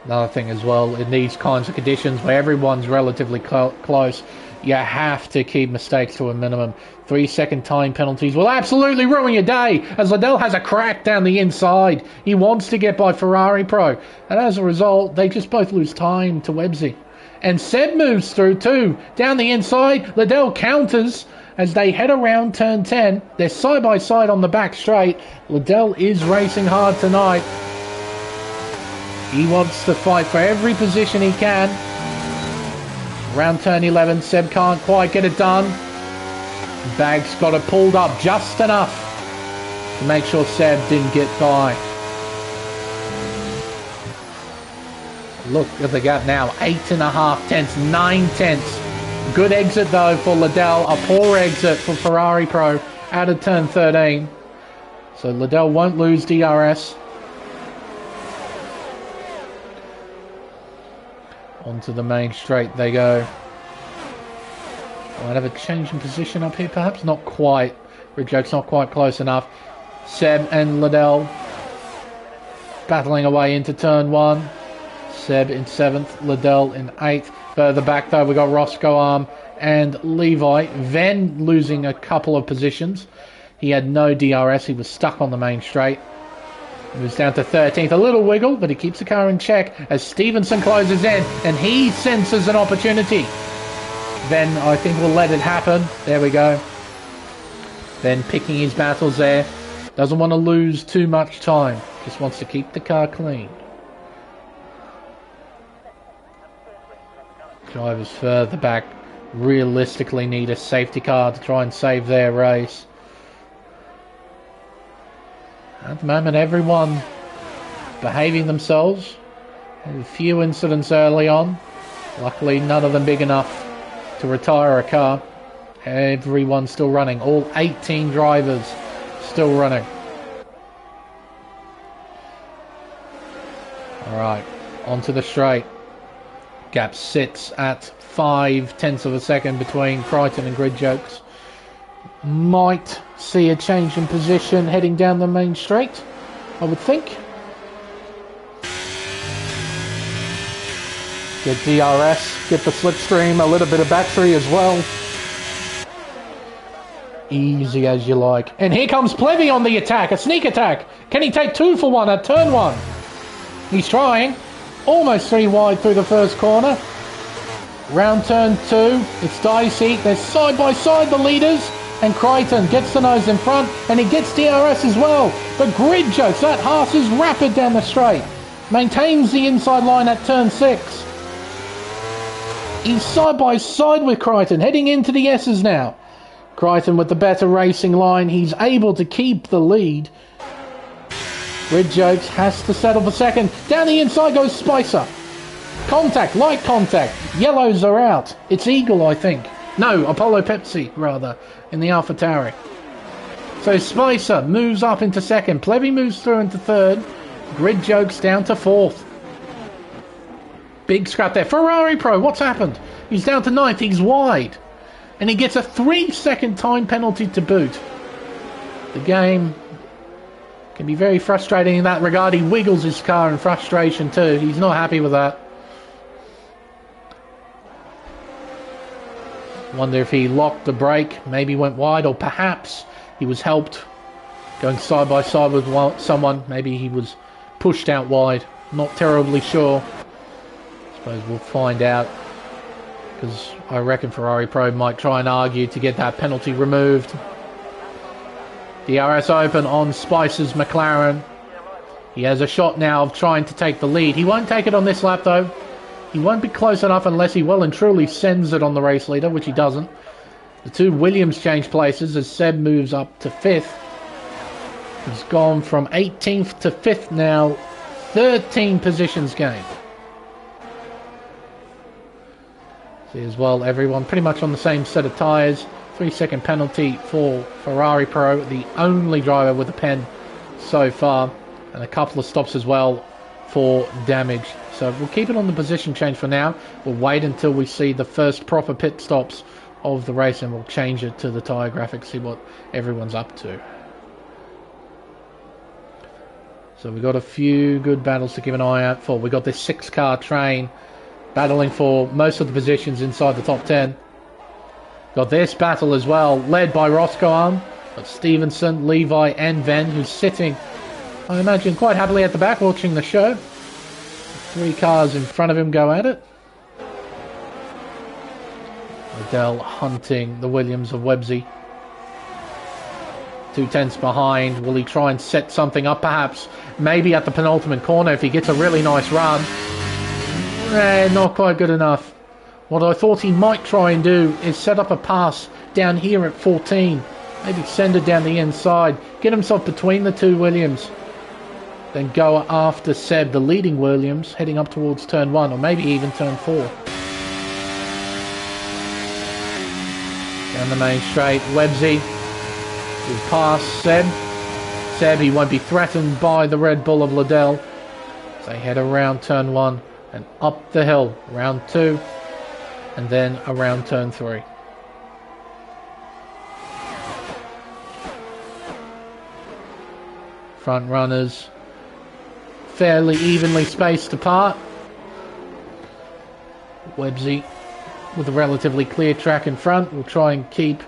Another thing as well, in these kinds of conditions where everyone's relatively close, you have to keep mistakes to a minimum. 3 second time penalties will absolutely ruin your day, as Liddell has a crack down the inside. He wants to get by Ferrari Pro, and as a result, they just both lose time to Websy. And Seb moves through too. Down the inside, Liddell counters as they head around turn 10. They're side by side on the back straight. Liddell is racing hard tonight. He wants to fight for every position he can. Around turn 11, Seb can't quite get it done. Bag's got it pulled up just enough to make sure Seb didn't get by. Look at the gap now, 8.5 tenths, 9 tenths. Good exit though for Liddell, a poor exit for Ferrari Pro out of turn 13. So Liddell won't lose DRS. Onto the main straight they go. Might have a change in position up here, perhaps not quite. Gridjerk's not quite close enough. Seb and Liddell battling away into turn 1. Seb in 7th, Liddell in 8th. Further back though, we got Roscoe Arm and Levi. Venn losing a couple of positions. He had no DRS, he was stuck on the main straight. Moves down to 13th, a little wiggle, but he keeps the car in check as Stevenson closes in, and he senses an opportunity. Venn, I think, will let it happen. There we go. Venn picking his battles there. Doesn't want to lose too much time. Just wants to keep the car clean. Drivers further back realistically need a safety car to try and save their race. At the moment, everyone behaving themselves. Had a few incidents early on. Luckily, none of them big enough to retire a car. Everyone's still running. All 18 drivers still running. Alright, onto the straight. Gap sits at 5 tenths of a second between Crichton and Gridjerk's. Might see a change in position heading down the main straight, I would think. Get DRS, get the slipstream, a little bit of battery as well. Easy as you like. And here comes Plevy on the attack, a sneak attack. Can he take 2 for 1 at turn 1? He's trying. Almost 3 wide through the first corner. Round turn 2, it's dicey. They're side by side, the leaders. And Crichton gets the nose in front, and he gets DRS as well. But Gridjerk, that Haas is rapid down the straight. Maintains the inside line at turn 6. He's side by side with Crichton, heading into the S's now. Crichton with the better racing line, he's able to keep the lead. Gridjerk has to settle for second. Down the inside goes Spicer. Contact, light contact. Yellows are out. It's Eagle, I think. No, Apollo Pepsi, rather, in the AlphaTauri. So So Spicer moves up into second. Plevy moves through into third. Grid Jokes down to fourth. Big scrap there. Ferrari Pro, what's happened? He's down to ninth. He's wide. And he gets a 3-second time penalty to boot. The game can be very frustrating in that regard. He wiggles his car in frustration too. He's not happy with that. Wonder if he locked the brake, maybe went wide, or perhaps he was helped going side by side with someone. Maybe he was pushed out wide. Not terribly sure. Suppose we'll find out, because I reckon Ferrari Pro might try and argue to get that penalty removed. DRS open on Spicer's McLaren. He has a shot now of trying to take the lead. He won't take it on this lap though. He won't be close enough unless he well and truly sends it on the race leader, which he doesn't. The two Williams change places as Seb moves up to 5th. He's gone from 18th to 5th now. 13 positions gained. See as well, everyone pretty much on the same set of tyres. 3-second penalty for Ferrari Pro, the only driver with a pen so far. And a couple of stops as well for damage. So we'll keep it on the position change for now. We'll wait until we see the first proper pit stops of the race, and we'll change it to the tyre graphic, see what everyone's up to. So we've got a few good battles to keep an eye out for. We've got this 6-car train battling for most of the positions inside the top 10. Got this battle as well, led by Roscoe Arm. Got Stevenson, Levi and Venn, who's sitting, I imagine, quite happily at the back watching the show. 3 cars in front of him go at it. Liddell hunting the Williams of Websey. 2 tenths behind. Will he try and set something up perhaps? Maybe at the penultimate corner if he gets a really nice run. Not quite good enough. What I thought he might try and do is set up a pass down here at 14. Maybe send it down the inside. Get himself between the 2 Williams. Then go after Seb, the leading Williams, heading up towards turn 1, or maybe even turn 4. Down the main straight, Websey will pass Seb. Seb, he won't be threatened by the Red Bull of Liddell. They head around turn 1 and up the hill, round 2, and then around turn 3. Front runners fairly evenly spaced apart. Websey with a relatively clear track in front will try and keep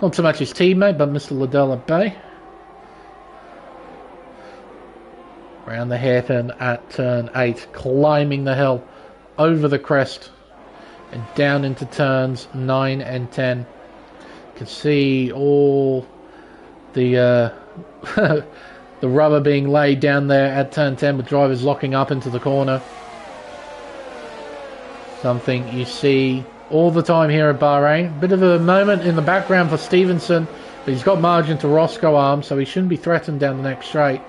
not so much his teammate but Mr. Liddell at bay. Around the hairpin at turn 8, climbing the hill over the crest and down into turns 9 and 10. You can see all the the rubber being laid down there at turn 10 with drivers locking up into the corner. Something you see all the time here at Bahrain. Bit of a moment in the background for Stevenson, but he's got margin to Roscoe Arm, so he shouldn't be threatened down the next straight.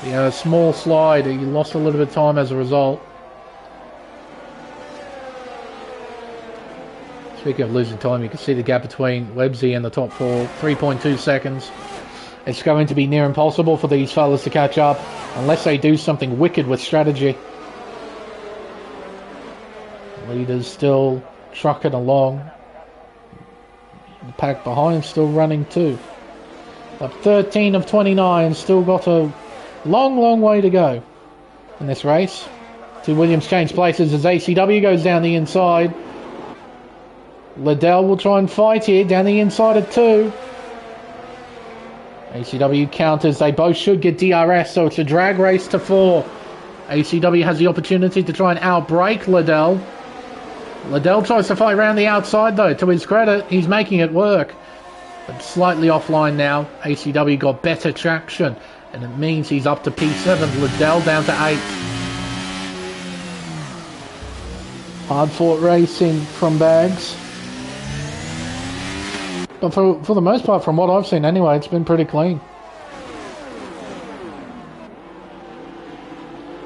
He had a small slide, he lost a little bit of time as a result. Speaking of losing time, you can see the gap between Websey and the top 4, 3.2 seconds. It's going to be near impossible for these fellas to catch up unless they do something wicked with strategy. Leaders still trucking along. The pack behind still running too. Up 13 of 29, still got a long way to go in this race. 2 Williams change places as ACW goes down the inside. Liddell will try and fight here down the inside at 2. ACW counters, they both should get DRS, so it's a drag race to 4. ACW has the opportunity to try and outbrake Liddell. Liddell tries to fight around the outside though, to his credit, he's making it work. But slightly offline now, ACW got better traction, and it means he's up to P7, Liddell down to 8. Hard fought racing from Bags. But for the most part, from what I've seen anyway, it's been pretty clean.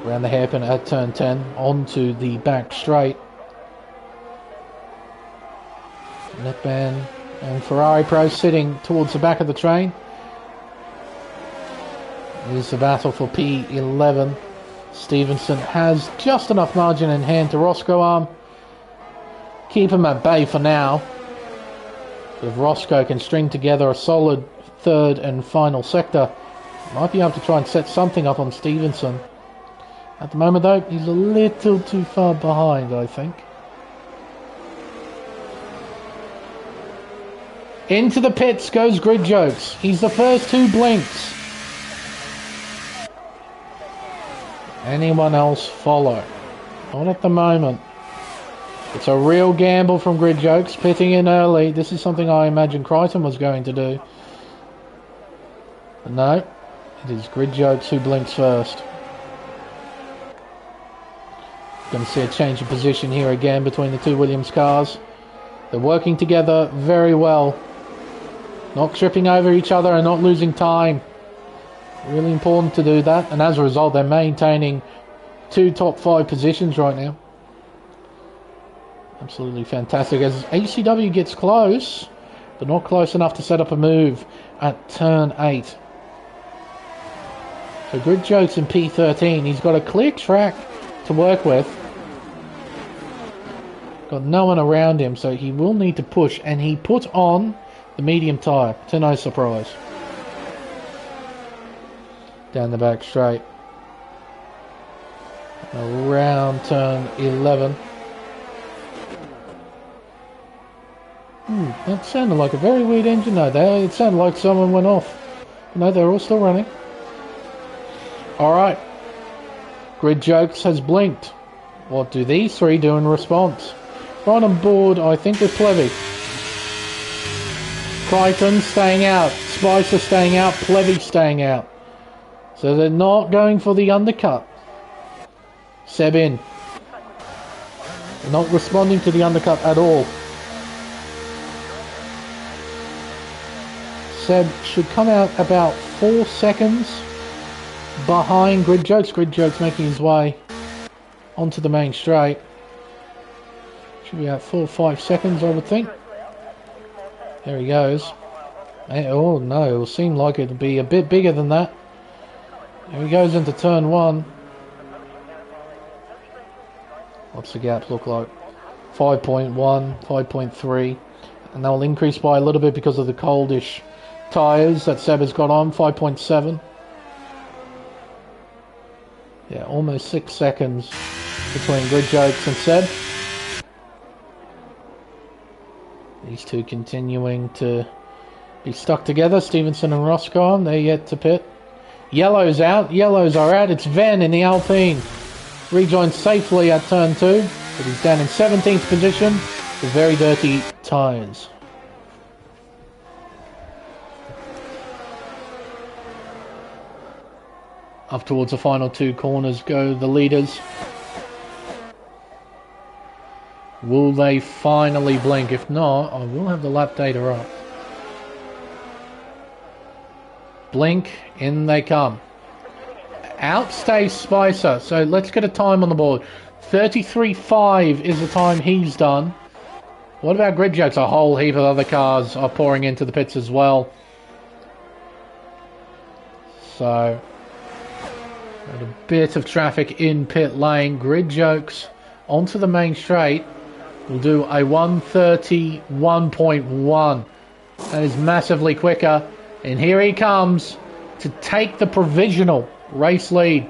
Around the hairpin at turn 10, onto the back straight. Netband and Ferrari Pro sitting towards the back of the train. Here's the battle for P11. Stevenson has just enough margin in hand to Roscoe. Keep him at bay for now. If Roscoe can string together a solid third and final sector, might be able to try and set something up on Stevenson. At the moment though, he's a little too far behind, I think. Into the pits goes Grid Jokes. He's the first who blinks. Anyone else follow? Not at the moment. It's a real gamble from Grid Jokes, pitting in early. This is something I imagine Crichton was going to do. But no, it is Grid Jokes who blinks first. Going to see a change of position here again between the two Williams cars. They're working together very well. Not tripping over each other and not losing time. Really important to do that. And as a result, they're maintaining 2 top 5 positions right now. Absolutely fantastic. As ACW gets close, but not close enough to set up a move at turn 8. So Grid Jokes in P13. He's got a clear track to work with. Got no one around him, so he will need to push. And he put on the medium tyre, to no surprise. Down the back straight. Around turn 11. That sounded like a very weird engine note there. It sounded like someone went off. No, they're all still running. Alright. Grid Jokes has blinked. What do these three do in response? Right on board, I think, with Plevy. Crichton staying out. Spicer staying out. Plevy staying out. So they're not going for the undercut. Seb in. They're not responding to the undercut at all. Seb should come out about 4 seconds behind Grid Jokes. Grid Jokes making his way onto the main straight. Should be about 4 or 5 seconds, I would think. There he goes. Oh no, it will seem like it'll be a bit bigger than that. There he goes into turn 1. What's the gap look like? 5.1, 5.3. And they'll increase by a little bit because of the coldish tyres that Seb has got on. 5.7. Yeah, almost 6 seconds between Grid Jokes and Seb. These two continuing to be stuck together. Stevenson and Roscoe, they're yet to pit. Yellows out. Yellows are out. It's Van in the Alpine. Rejoins safely at turn 2. But he's down in 17th position with very dirty tyres. Up towards the final 2 corners go the leaders. Will they finally blink? If not, I will have the lap data up. Blink, in they come. Outstays Spicer, so let's get a time on the board. 33.5 is the time he's done. What about Grid Jokes? A whole heap of other cars are pouring into the pits as well. So, got a bit of traffic in pit lane. Grid Jokes onto the main straight. We'll do a 1:31.1. That is massively quicker. And here he comes to take the provisional race lead.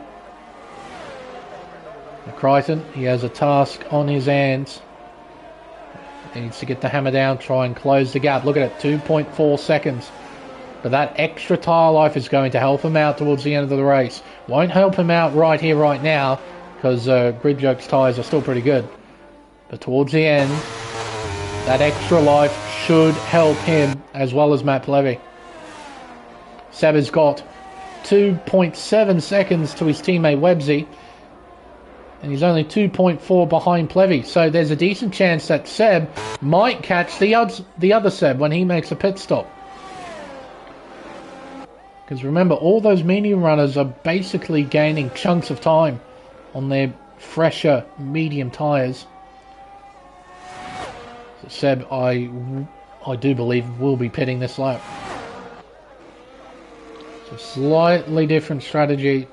Crichton, he has a task on his hands. He needs to get the hammer down, try and close the gap. Look at it, 2.4 seconds. But that extra tyre life is going to help him out towards the end of the race. Won't help him out right here, right now, because Grid Jokes tyres are still pretty good. But towards the end, that extra life should help him as well as Matt Plevy. Seb has got 2.7 seconds to his teammate Websy. And he's only 2.4 behind Plevy. So there's a decent chance that Seb might catch the other Seb when he makes a pit stop. Because remember, all those medium runners are basically gaining chunks of time on their fresher medium tyres. So Seb, I do believe, will be pitting this lap. So slightly different strategy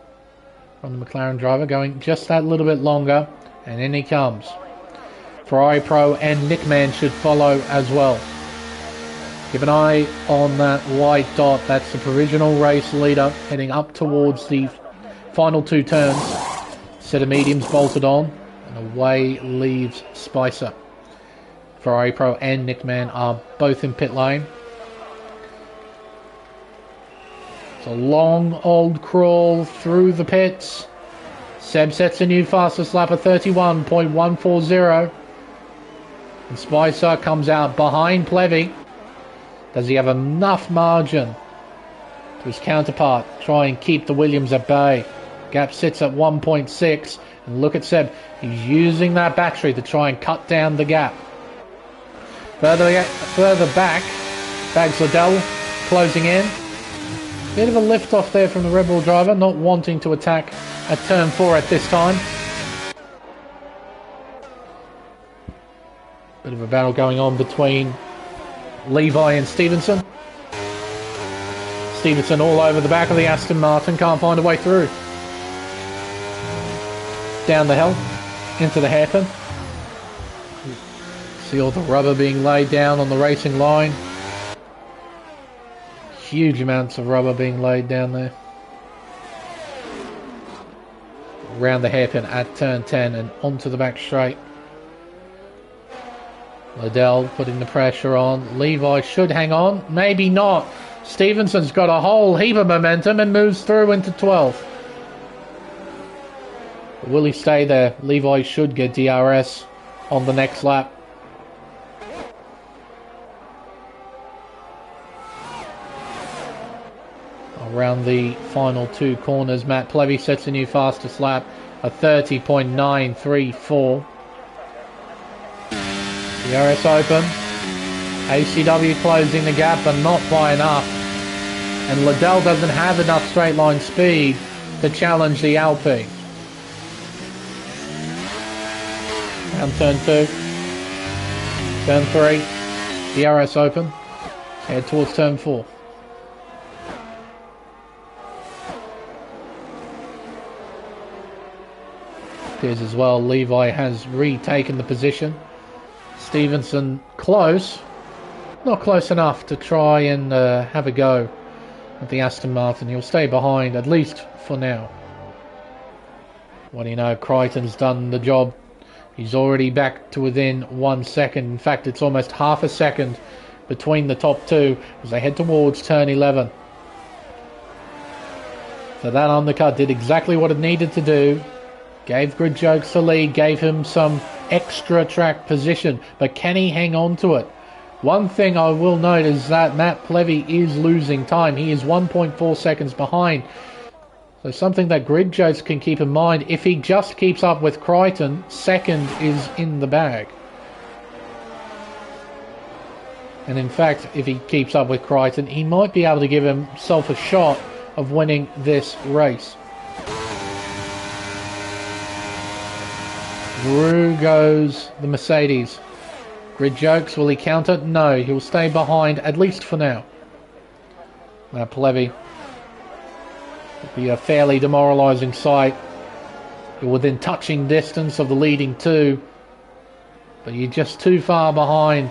from the McLaren driver, going just that little bit longer, and in he comes. Ferrari Pro and Nickman should follow as well. Keep an eye on that white dot. That's the provisional race leader heading up towards the final two turns. Set of mediums bolted on, and away leaves Spicer. Ferrari Pro and Nickman are both in pit lane. It's a long old crawl through the pits. Seb sets a new fastest lap of 31.140. And Spicer comes out behind Plevy. Does he have enough margin to his counterpart? Try and keep the Williams at bay. Gap sits at 1.6. And look at Seb. He's using that battery to try and cut down the gap. Further back, Bags Liddell closing in. Bit of a lift off there from the Red Bull driver, not wanting to attack at turn 4 at this time. Bit of a battle going on between Levi and Stevenson. Stevenson all over the back of the Aston Martin, can't find a way through. Down the hill, into the hairpin. See all the rubber being laid down on the racing line. Huge amounts of rubber being laid down there. Around the hairpin at turn 10 and onto the back straight. Liddell putting the pressure on. Levi should hang on. Maybe not. Stevenson's got a whole heap of momentum and moves through into 12th. But will he stay there? Levi should get DRS on the next lap. Around the final two corners, Matt Plevy sets a new fastest lap of 30.934. DRS open. ACW closing the gap, but not by enough. And Liddell doesn't have enough straight line speed to challenge the Alpine. Down turn 2. Turn 3. DRS open. Head towards turn 4. Appears as well Levi has retaken the position. Stevenson close. Not close enough to try and have a go at the Aston Martin. He'll stay behind, at least for now. What do you know? Crichton's done the job. He's already back to within 1 second. In fact, it's almost half a second between the top two as they head towards turn 11. So that undercut did exactly what it needed to do. Gave Grid Jokes the lead, gave him some extra track position, but can he hang on to it? One thing I will note is that Matt Plevy is losing time. He is 1.4 seconds behind. So something that Grid Jokes can keep in mind. If he just keeps up with Crichton, second is in the bag. And in fact, if he keeps up with Crichton, he might be able to give himself a shot of winning this race. Through goes the Mercedes. Grid Jokes, will he counter? No, he'll stay behind, at least for now. Now Plevy. It'll be a fairly demoralising sight. You're within touching distance of the leading two, but you're just too far behind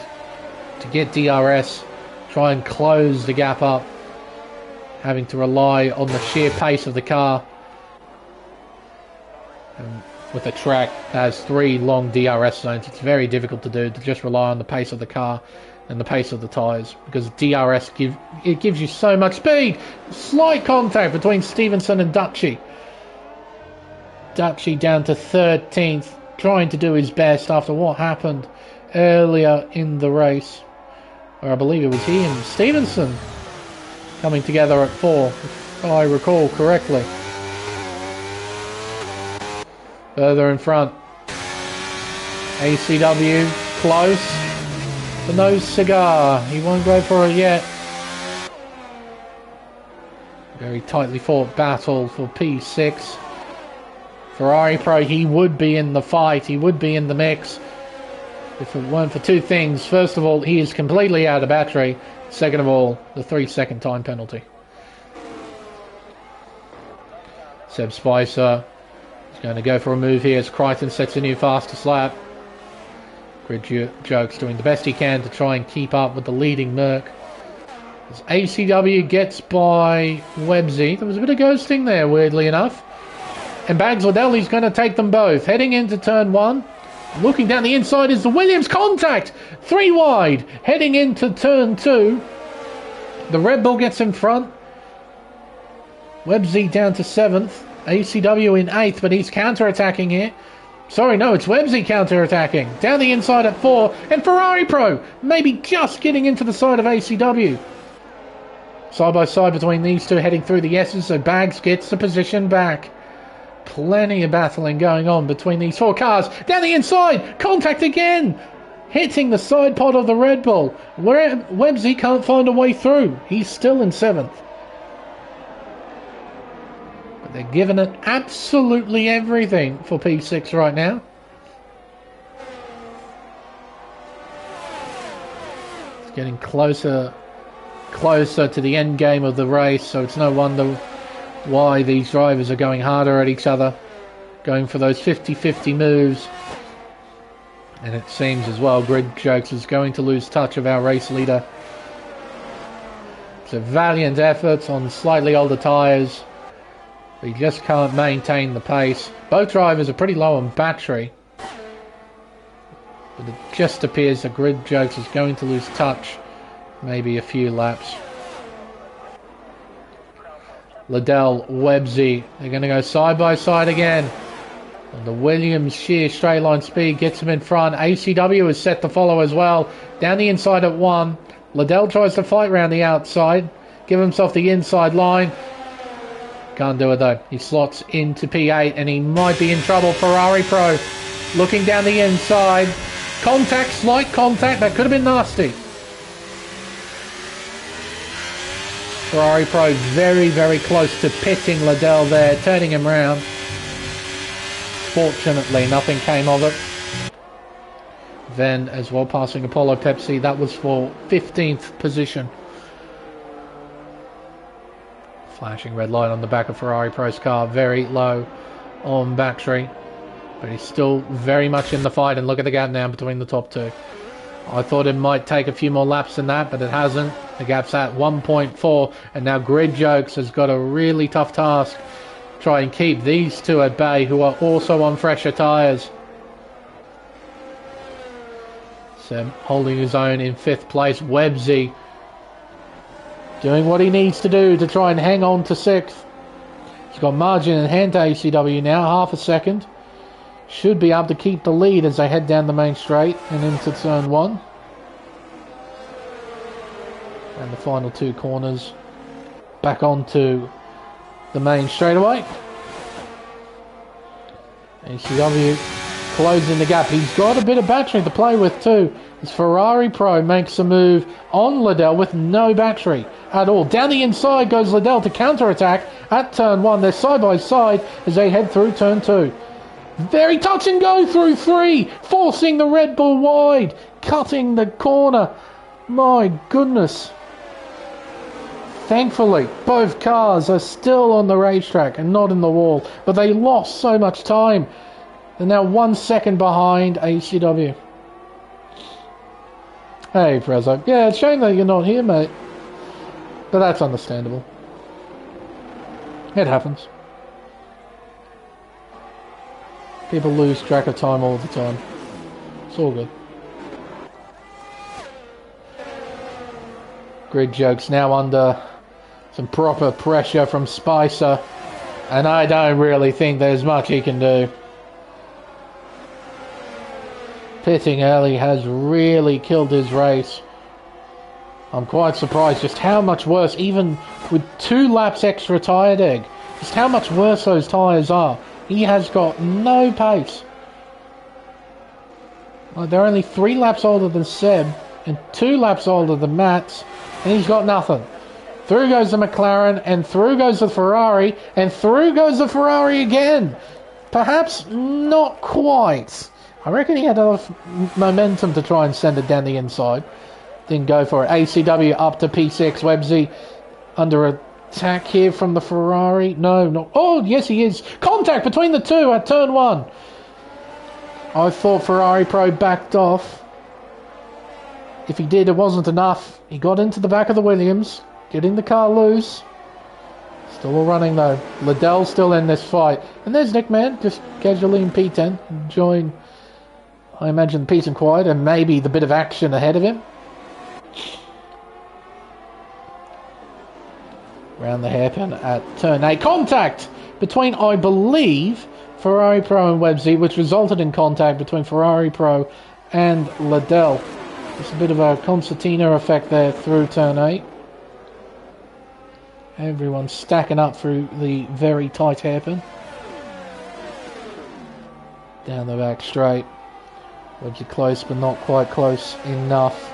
to get DRS. Try and close the gap up. Having to rely on the sheer pace of the car. And with a track that has 3 long DRS zones, it's very difficult to do, to just rely on the pace of the car and the pace of the tyres, because DRS gives you so much speed. Slight contact between Stevenson and Dutchy. Dutchy down to 13th, trying to do his best after what happened earlier in the race, or I believe it was he and Stevenson coming together at 4, if I recall correctly. Further in front, ACW close, but no cigar. He won't go for it yet. Very tightly fought battle for P6. Ferrari Pro, he would be in the fight, he would be in the mix if it weren't for 2 things. First of all, he is completely out of battery. Second of all, the 3-second time penalty. Seb Spicer is going to go for a move here as Crichton sets a new fastest lap. Grid Jokes doing the best he can to try and keep up with the leading Merc. As ACW gets by Websy, there was a bit of ghosting there, weirdly enough. And Bags Liddell, he's going to take them both. Heading into turn 1. Looking down the inside is the Williams contact. 3 wide. Heading into turn 2. The Red Bull gets in front. Websy down to 7th. ACW in 8th, but he's counter-attacking here. Sorry, no, it's Websy counter-attacking. Down the inside at 4. And Ferrari Pro maybe just getting into the side of ACW. Side by side between these two heading through the S's, so Bags gets the position back. Plenty of battling going on between these 4 cars. Down the inside, contact again. Hitting the side pod of the Red Bull. Where Websy can't find a way through. He's still in 7th. But they're giving it absolutely everything for P6 right now. It's getting closer to the end game of the race, so it's no wonder why these drivers are going harder at each other, going for those 50-50 moves. And it seems as well Grid Jokes is going to lose touch of our race leader. It's a valiant effort on slightly older tyres, but he just can't maintain the pace. Both drivers are pretty low on battery, but it just appears that Grid Jokes is going to lose touch. Maybe a few laps. Liddell, Websy, they're going to go side by side again. And the Williams sheer straight line speed gets him in front. ACW is set to follow as well. Down the inside at 1. Liddell tries to fight round the outside. Give himself the inside line. Can't do it though. He slots into P8 and he might be in trouble. Ferrari Pro looking down the inside. Contact, slight contact. That could have been nasty. Ferrari Pro very, very close to pitting Liddell there, turning him round. Fortunately, nothing came of it. Then, as well, passing Apollo Pepsi. That was for 15th position. Flashing red light on the back of Ferrari Pro's car. Very low on battery. But he's still very much in the fight. And look at the gap now between the top 2. I thought it might take a few more laps than that, but it hasn't. The gap's at 1.4, and now Grid Jokes has got a really tough task. Try and keep these two at bay, who are also on fresher tyres. So holding his own in 5th place. Websy doing what he needs to do to try and hang on to 6th. He's got margin in hand to ACW now, half a second. Should be able to keep the lead as they head down the main straight and into turn 1. And the final 2 corners back onto the main straightaway. ACW closing the gap. He's got a bit of battery to play with too. As Ferrari Pro makes a move on Liddell with no battery at all. Down the inside goes Liddell to counter-attack at turn 1. They're side by side as they head through turn 2. Very touch and go through 3, forcing the Red Bull wide, cutting the corner. My goodness. Thankfully, both cars are still on the racetrack and not in the wall, but they lost so much time. They're now 1 second behind ACW. Hey, Frezzo. Yeah, it's a shame that you're not here, mate. But that's understandable. It happens. People lose track of time all the time. It's all good. Grid Jokes now under some proper pressure from Spicer. And I don't really think there's much he can do. Pitting early has really killed his race. I'm quite surprised just how much worse, even with 2 laps extra tyre deg, just how much worse those tyres are. He has got no pace. They're only 3 laps older than Seb and 2 laps older than Matt's, and he's got nothing. Through goes the McLaren, and through goes the Ferrari, and through goes the Ferrari again. Perhaps not quite. I reckon he had enough momentum to try and send it down the inside. Didn't go for it. ACW up to P6. Websy under a attack here from the Ferrari. No, not... Oh, yes, he is. Contact between the two at turn 1. I thought Ferrari Pro backed off. If he did, it wasn't enough. He got into the back of the Williams, getting the car loose. Still running though. Liddell's still in this fight. And there's Nickman, just casually in P10, enjoying, I imagine, peace and quiet and maybe the bit of action ahead of him. Around the hairpin at turn 8. Contact between, I believe, Ferrari Pro and Websy, which resulted in contact between Ferrari Pro and Liddell. Just a bit of a concertina effect there through turn 8. Everyone's stacking up through the very tight hairpin. Down the back straight. Websy close, but not quite close enough.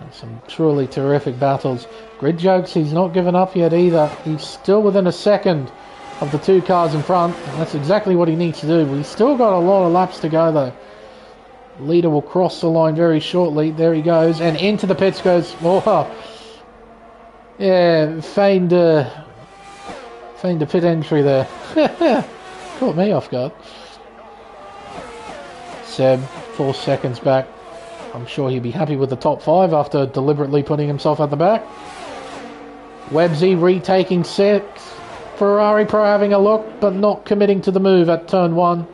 And some truly terrific battles. Grid Jokes, he's not given up yet either. He's still within a second of the two cars in front. And that's exactly what he needs to do. But he's still got a lot of laps to go though. Leader will cross the line very shortly. There he goes. And into the pits goes... Oh, yeah, feigned a pit entry there. Caught me off guard. Seb, 4 seconds back. I'm sure he'd be happy with the top 5 after deliberately putting himself at the back. Websy retaking 6. Ferrari Pro having a look, but not committing to the move at turn 1.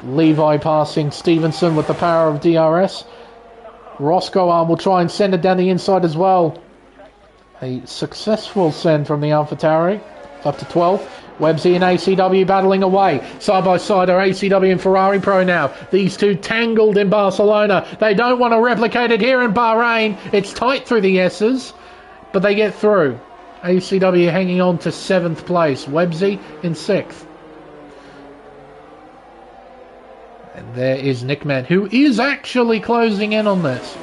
Levi passing Stevenson with the power of DRS. Roscoe Arm will try and send it down the inside as well. A successful send from the AlphaTauri. Up to 12. Websy and ACW battling away. Side by side are ACW and Ferrari Pro now. These two tangled in Barcelona. They don't want to replicate it here in Bahrain. It's tight through the S's, but they get through. ACW hanging on to 7th place. Websy in 6th. And there is Nickman, who is actually closing in on this.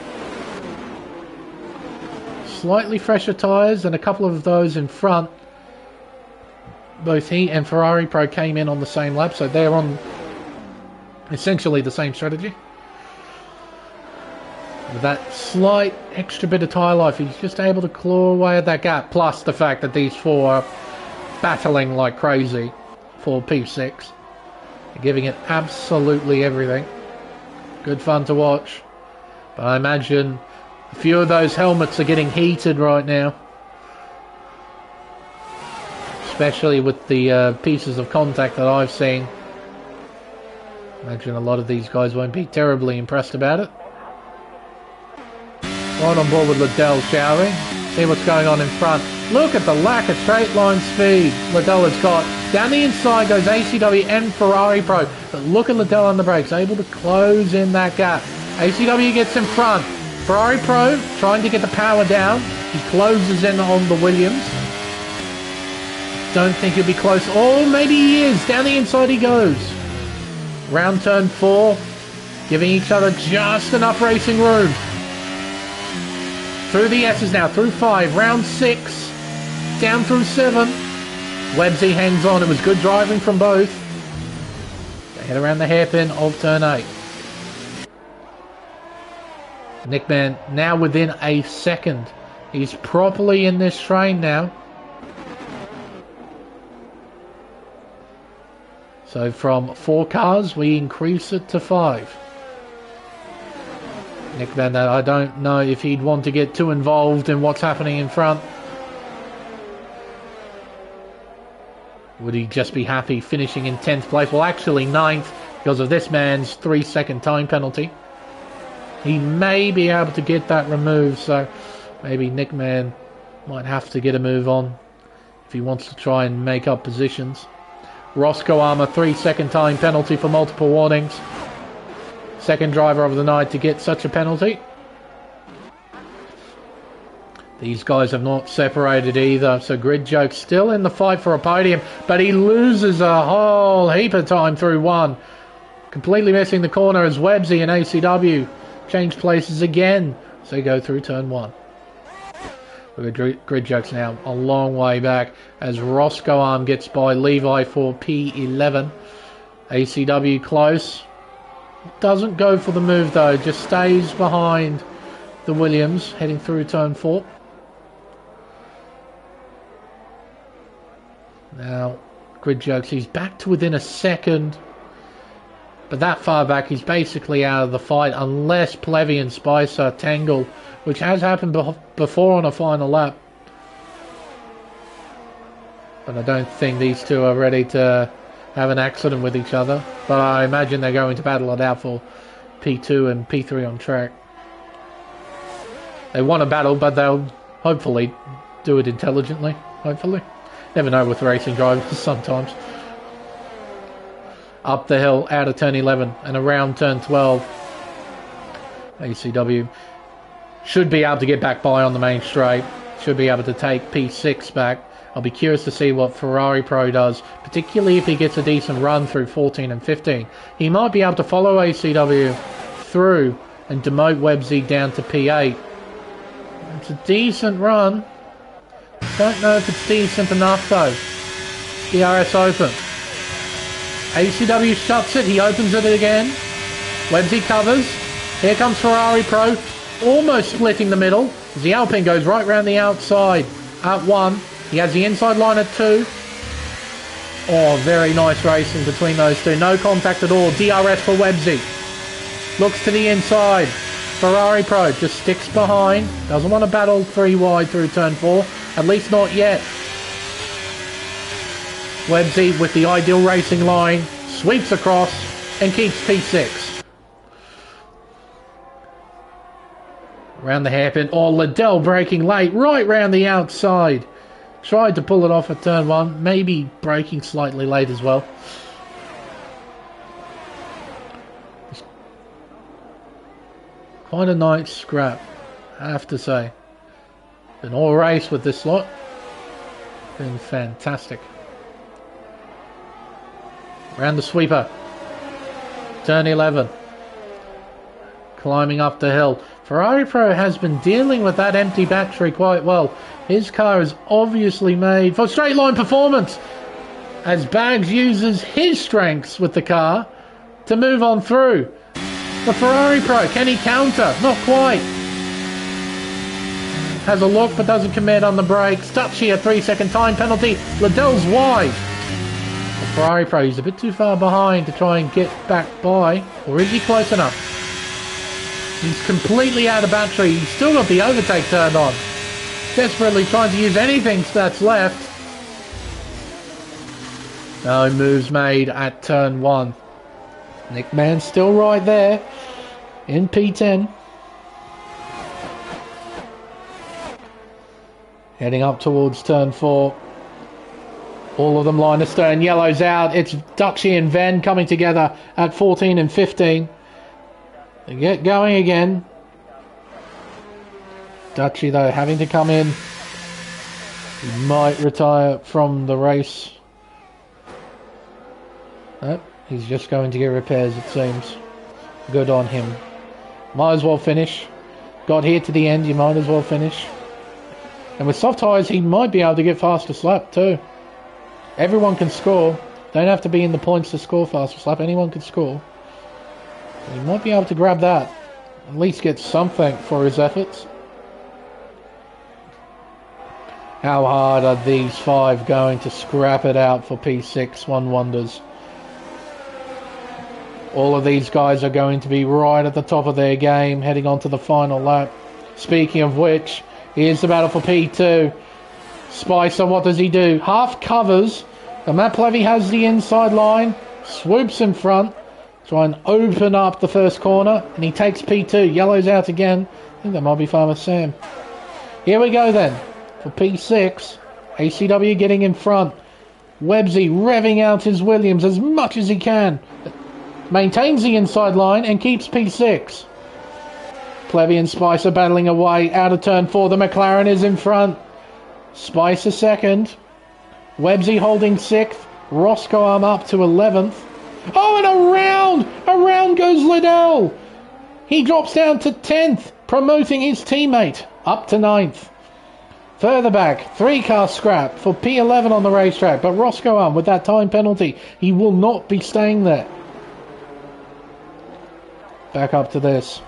Slightly fresher tyres and a couple of those in front. Both he and Ferrari Pro came in on the same lap, so they're on essentially the same strategy. With that slight extra bit of tyre life, he's just able to claw away at that gap, plus the fact that these four are battling like crazy for P6. They're giving it absolutely everything. Good fun to watch. But I imagine a few of those helmets are getting heated right now. Especially with the pieces of contact that I've seen. Imagine a lot of these guys won't be terribly impressed about it. Right on board with Liddell, shall we? See what's going on in front. Look at the lack of straight line speed Liddell has got. Down the inside goes ACW and Ferrari Pro. But look at Liddell on the brakes, able to close in that gap. ACW gets in front. Ferrari Pro trying to get the power down. He closes in on the Williams. Don't think he'll be close. Oh, maybe he is. Down the inside he goes. Round turn 4. Giving each other just enough racing room. Through the S's now. Through 5. Round 6. Down through 7. Websy hangs on. It was good driving from both. They head around the hairpin of turn 8. Nickman now within a second. He's properly in this train now. So from 4 cars, we increase it to 5. Nickman, I don't know if he'd want to get too involved in what's happening in front. Would he just be happy finishing in 10th place? Well, actually 9th, because of this man's 3-second time penalty. He may be able to get that removed, so maybe Nickman might have to get a move on if he wants to try and make up positions. Roscoe Armour, 3-second time penalty for multiple warnings. Second driver of the night to get such a penalty. These guys have not separated either, so Grid Joke still in the fight for a podium, but he loses a whole heap of time through 1. Completely missing the corner as Websy and ACW change places again, so they go through turn 1. Grid Joke's now a long way back as Roscoe Arm gets by Levi for P11. ACW close. Doesn't go for the move though, just stays behind the Williams heading through turn 4. Now, grid jokes, he's back to within a second. But that far back, he's basically out of the fight unless Plevy and Spicer tangle, which has happened before on a final lap. But I don't think these two are ready to have an accident with each other. But I imagine they're going to battle it out for P2 and P3 on track. They want to battle, but they'll hopefully do it intelligently. Hopefully. Never know with racing drivers sometimes. Up the hill, out of turn 11 and around turn 12. ACW should be able to get back by on the main straight. Should be able to take P6 back. I'll be curious to see what Ferrari Pro does, particularly if he gets a decent run through 14 and 15. He might be able to follow ACW through and demote Websy down to P8. It's a decent run. Don't know if it's decent enough though. DRS open. ACW shuts it, he opens it again. Websy covers. Here comes Ferrari Pro, almost splitting the middle. As the Alpine goes right round the outside at 1. He has the inside line at 2. Oh, very nice racing between those two. No contact at all. DRS for Websy. Looks to the inside. Ferrari Pro just sticks behind. Doesn't want to battle 3 wide through turn 4. At least not yet. Websy with the ideal racing line. Sweeps across and keeps P6. Around the hairpin. Oh, Liddell braking late. Right round the outside. Tried to pull it off at turn 1. Maybe braking slightly late as well. Quite a nice scrap, I have to say. Been all race with this lot. Been fantastic. Around the sweeper. Turn 11. Climbing up the hill. Ferrari Pro has been dealing with that empty battery quite well. His car is obviously made for straight line performance. As Bags uses his strengths with the car to move on through. The Ferrari Pro, can he counter? Not quite. Has a look but doesn't commit on the brakes. Dutchy, a 3-second time penalty. Liddell's wide. The Ferrari Pro is a bit too far behind to try and get back by. Or is he close enough? He's completely out of battery. He's still got the overtake turned on. Desperately trying to use anything that's left. No moves made at turn 1. Nick Mann's still right there in P10. Heading up towards turn 4. All of them line astern. Yellow's out. It's Duxie and Venn coming together at 14 and 15. They get going again. Duchy though having to come in. He might retire from the race. Nope, he's just going to get repairs it seems. Good on him. Might as well finish. Got here to the end, you might as well finish. And with soft tyres he might be able to get fastest lap too. Everyone can score. Don't have to be in the points to score fastest lap. Anyone can score. He might be able to grab that. At least get something for his efforts. How hard are these 5 going to scrap it out for P6? One wonders. All of these guys are going to be right at the top of their game, heading on to the final lap. Speaking of which, here's the battle for P2. Spicer, what does he do? Half covers. And Matt Plevy has the inside line. Swoops in front. Try and open up the first corner. And he takes P2. Yellow's out again. I think that might be Farmer Sam. Here we go then. For P6. ACW getting in front. Websy revving out his Williams as much as he can. Maintains the inside line and keeps P6. Plevy and Spicer battling away out of turn 4. The McLaren is in front. Spicer second. Websy holding 6th. Roscoe arm up to 11th. Oh, and around goes Liddell. He drops down to 10th, promoting his teammate up to 9th. Further back, 3-car scrap for P11 on the racetrack, but Roscoe arm with that time penalty. He will not be staying there. Back up to this.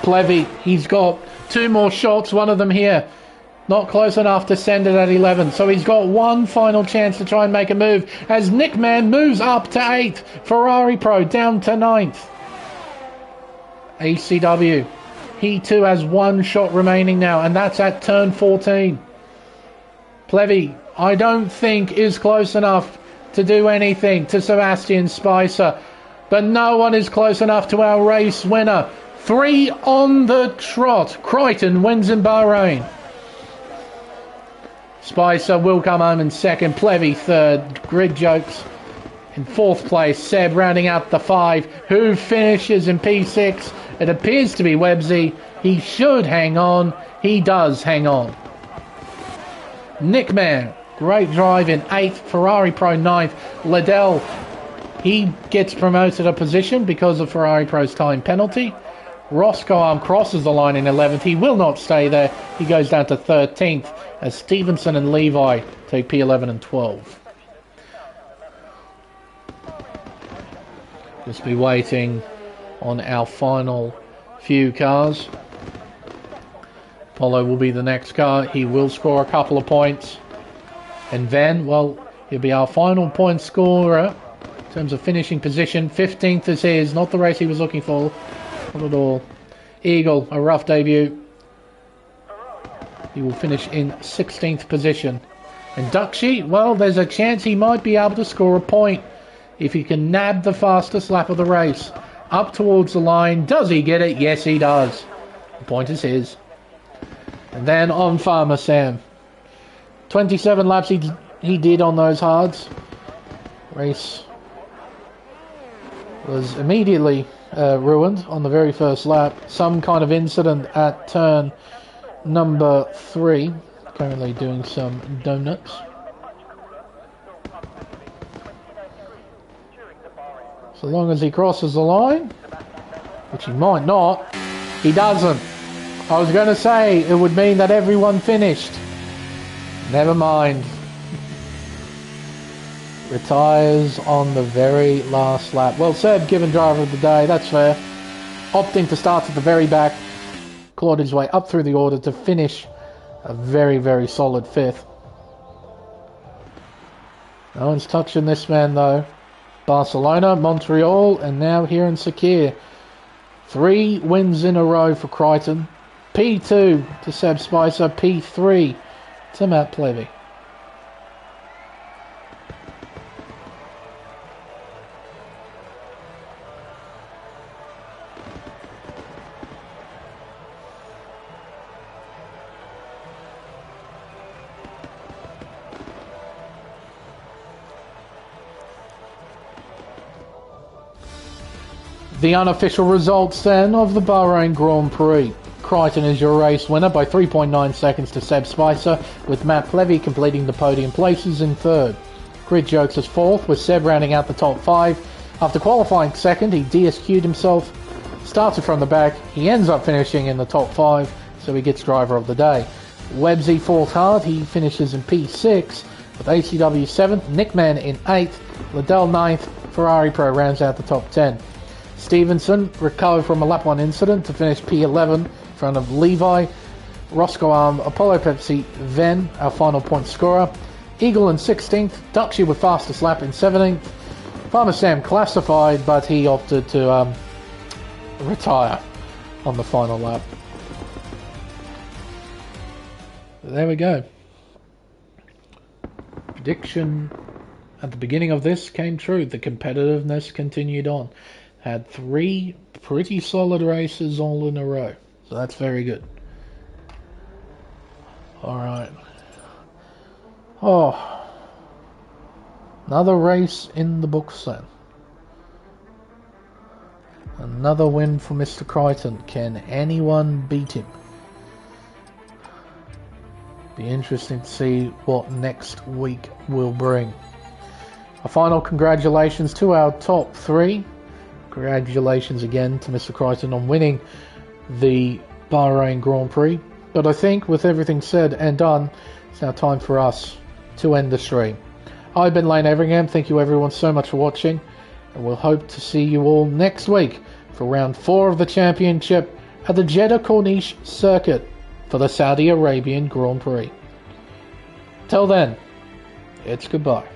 Plevy, he's got 2 more shots, one of them here. Not close enough to send it at 11. So he's got one final chance to try and make a move as Nickman moves up to 8th. Ferrari Pro down to 9th. ACW. He too has 1 shot remaining now, and that's at turn 14. Plevy, I don't think is close enough to do anything to Sebastian Spicer. But no one is close enough to our race winner. 3 on the trot. Crichton wins in Bahrain. Spicer will come home in 2nd. Plevy 3rd. Grid Jokes in 4th place. Seb rounding out the 5. Who finishes in P6? It appears to be Websy. He should hang on. He does hang on. Nickman, great drive in 8th. Ferrari Pro 9th. Liddell, he gets promoted a position because of Ferrari Pro's time penalty. Roscoe Arm crosses the line in 11th. He will not stay there. He goes down to 13th as Stevenson and Levi take P11 and 12. Just be waiting on our final few cars. Apollo will be the next car. He will score a couple of points. And Van, well, he'll be our final point scorer in terms of finishing position. 15th is his, not the race he was looking for. Not at all. Eagle, a rough debut. He will finish in 16th position. And Ducksheet, well, there's a chance he might be able to score a point if he can nab the fastest lap of the race. Up towards the line. Does he get it? Yes, he does. The point is his. And then on Farmer Sam. 27 laps he did on those hards. Race was immediately ruined on the very first lap. Some kind of incident at turn number 3. Currently doing some donuts. So long as he crosses the line, which he might not, he doesn't. I was going to say it would mean that everyone finished. Never mind. Retires on the very last lap. Well, Seb given driver of the day, that's fair. Opting to start at the very back, clawed his way up through the order to finish a very, very solid 5th. No one's touching this man though. Barcelona, Montreal, and now here in Sakir. 3 wins in a row for Crichton. P2 to Seb Spicer, P3 to Matt Plevy. The unofficial results then of the Bahrain Grand Prix. Crichton is your race winner by 3.9 seconds to Seb Spicer, with Matt Plevy completing the podium places in 3rd. Grid Jokes is 4th, with Seb rounding out the top 5. After qualifying 2nd, he DSQ'd himself, started from the back, he ends up finishing in the top 5, so he gets driver of the day. Websy 4th hard, he finishes in P6, with ACW 7th, Nickman in 8th, Liddell 9th, Ferrari Pro rounds out the top 10. Stevenson recovered from a lap 1 incident to finish P11 in front of Levi. Roscoe Arm, Apollo Pepsi, Ven, our final point scorer. Eagle in 16th, Ducksy with fastest lap in 17th. Farmer Sam classified, but he opted to retire on the final lap. There we go. Prediction at the beginning of this came true. The competitiveness continued on. Had 3 pretty solid races all in a row. So that's very good. Alright. Oh. Another race in the books then. Another win for Mr. Crichton. Can anyone beat him? Be interesting to see what next week will bring. A final congratulations to our top 3. Congratulations again to Mr. Crichton on winning the Bahrain Grand Prix. But I think with everything said and done, it's now time for us to end the stream. I've been Lane Everingham. Thank you everyone so much for watching. And we'll hope to see you all next week for round 4 of the championship at the Jeddah Corniche Circuit for the Saudi Arabian Grand Prix. Till then, it's goodbye.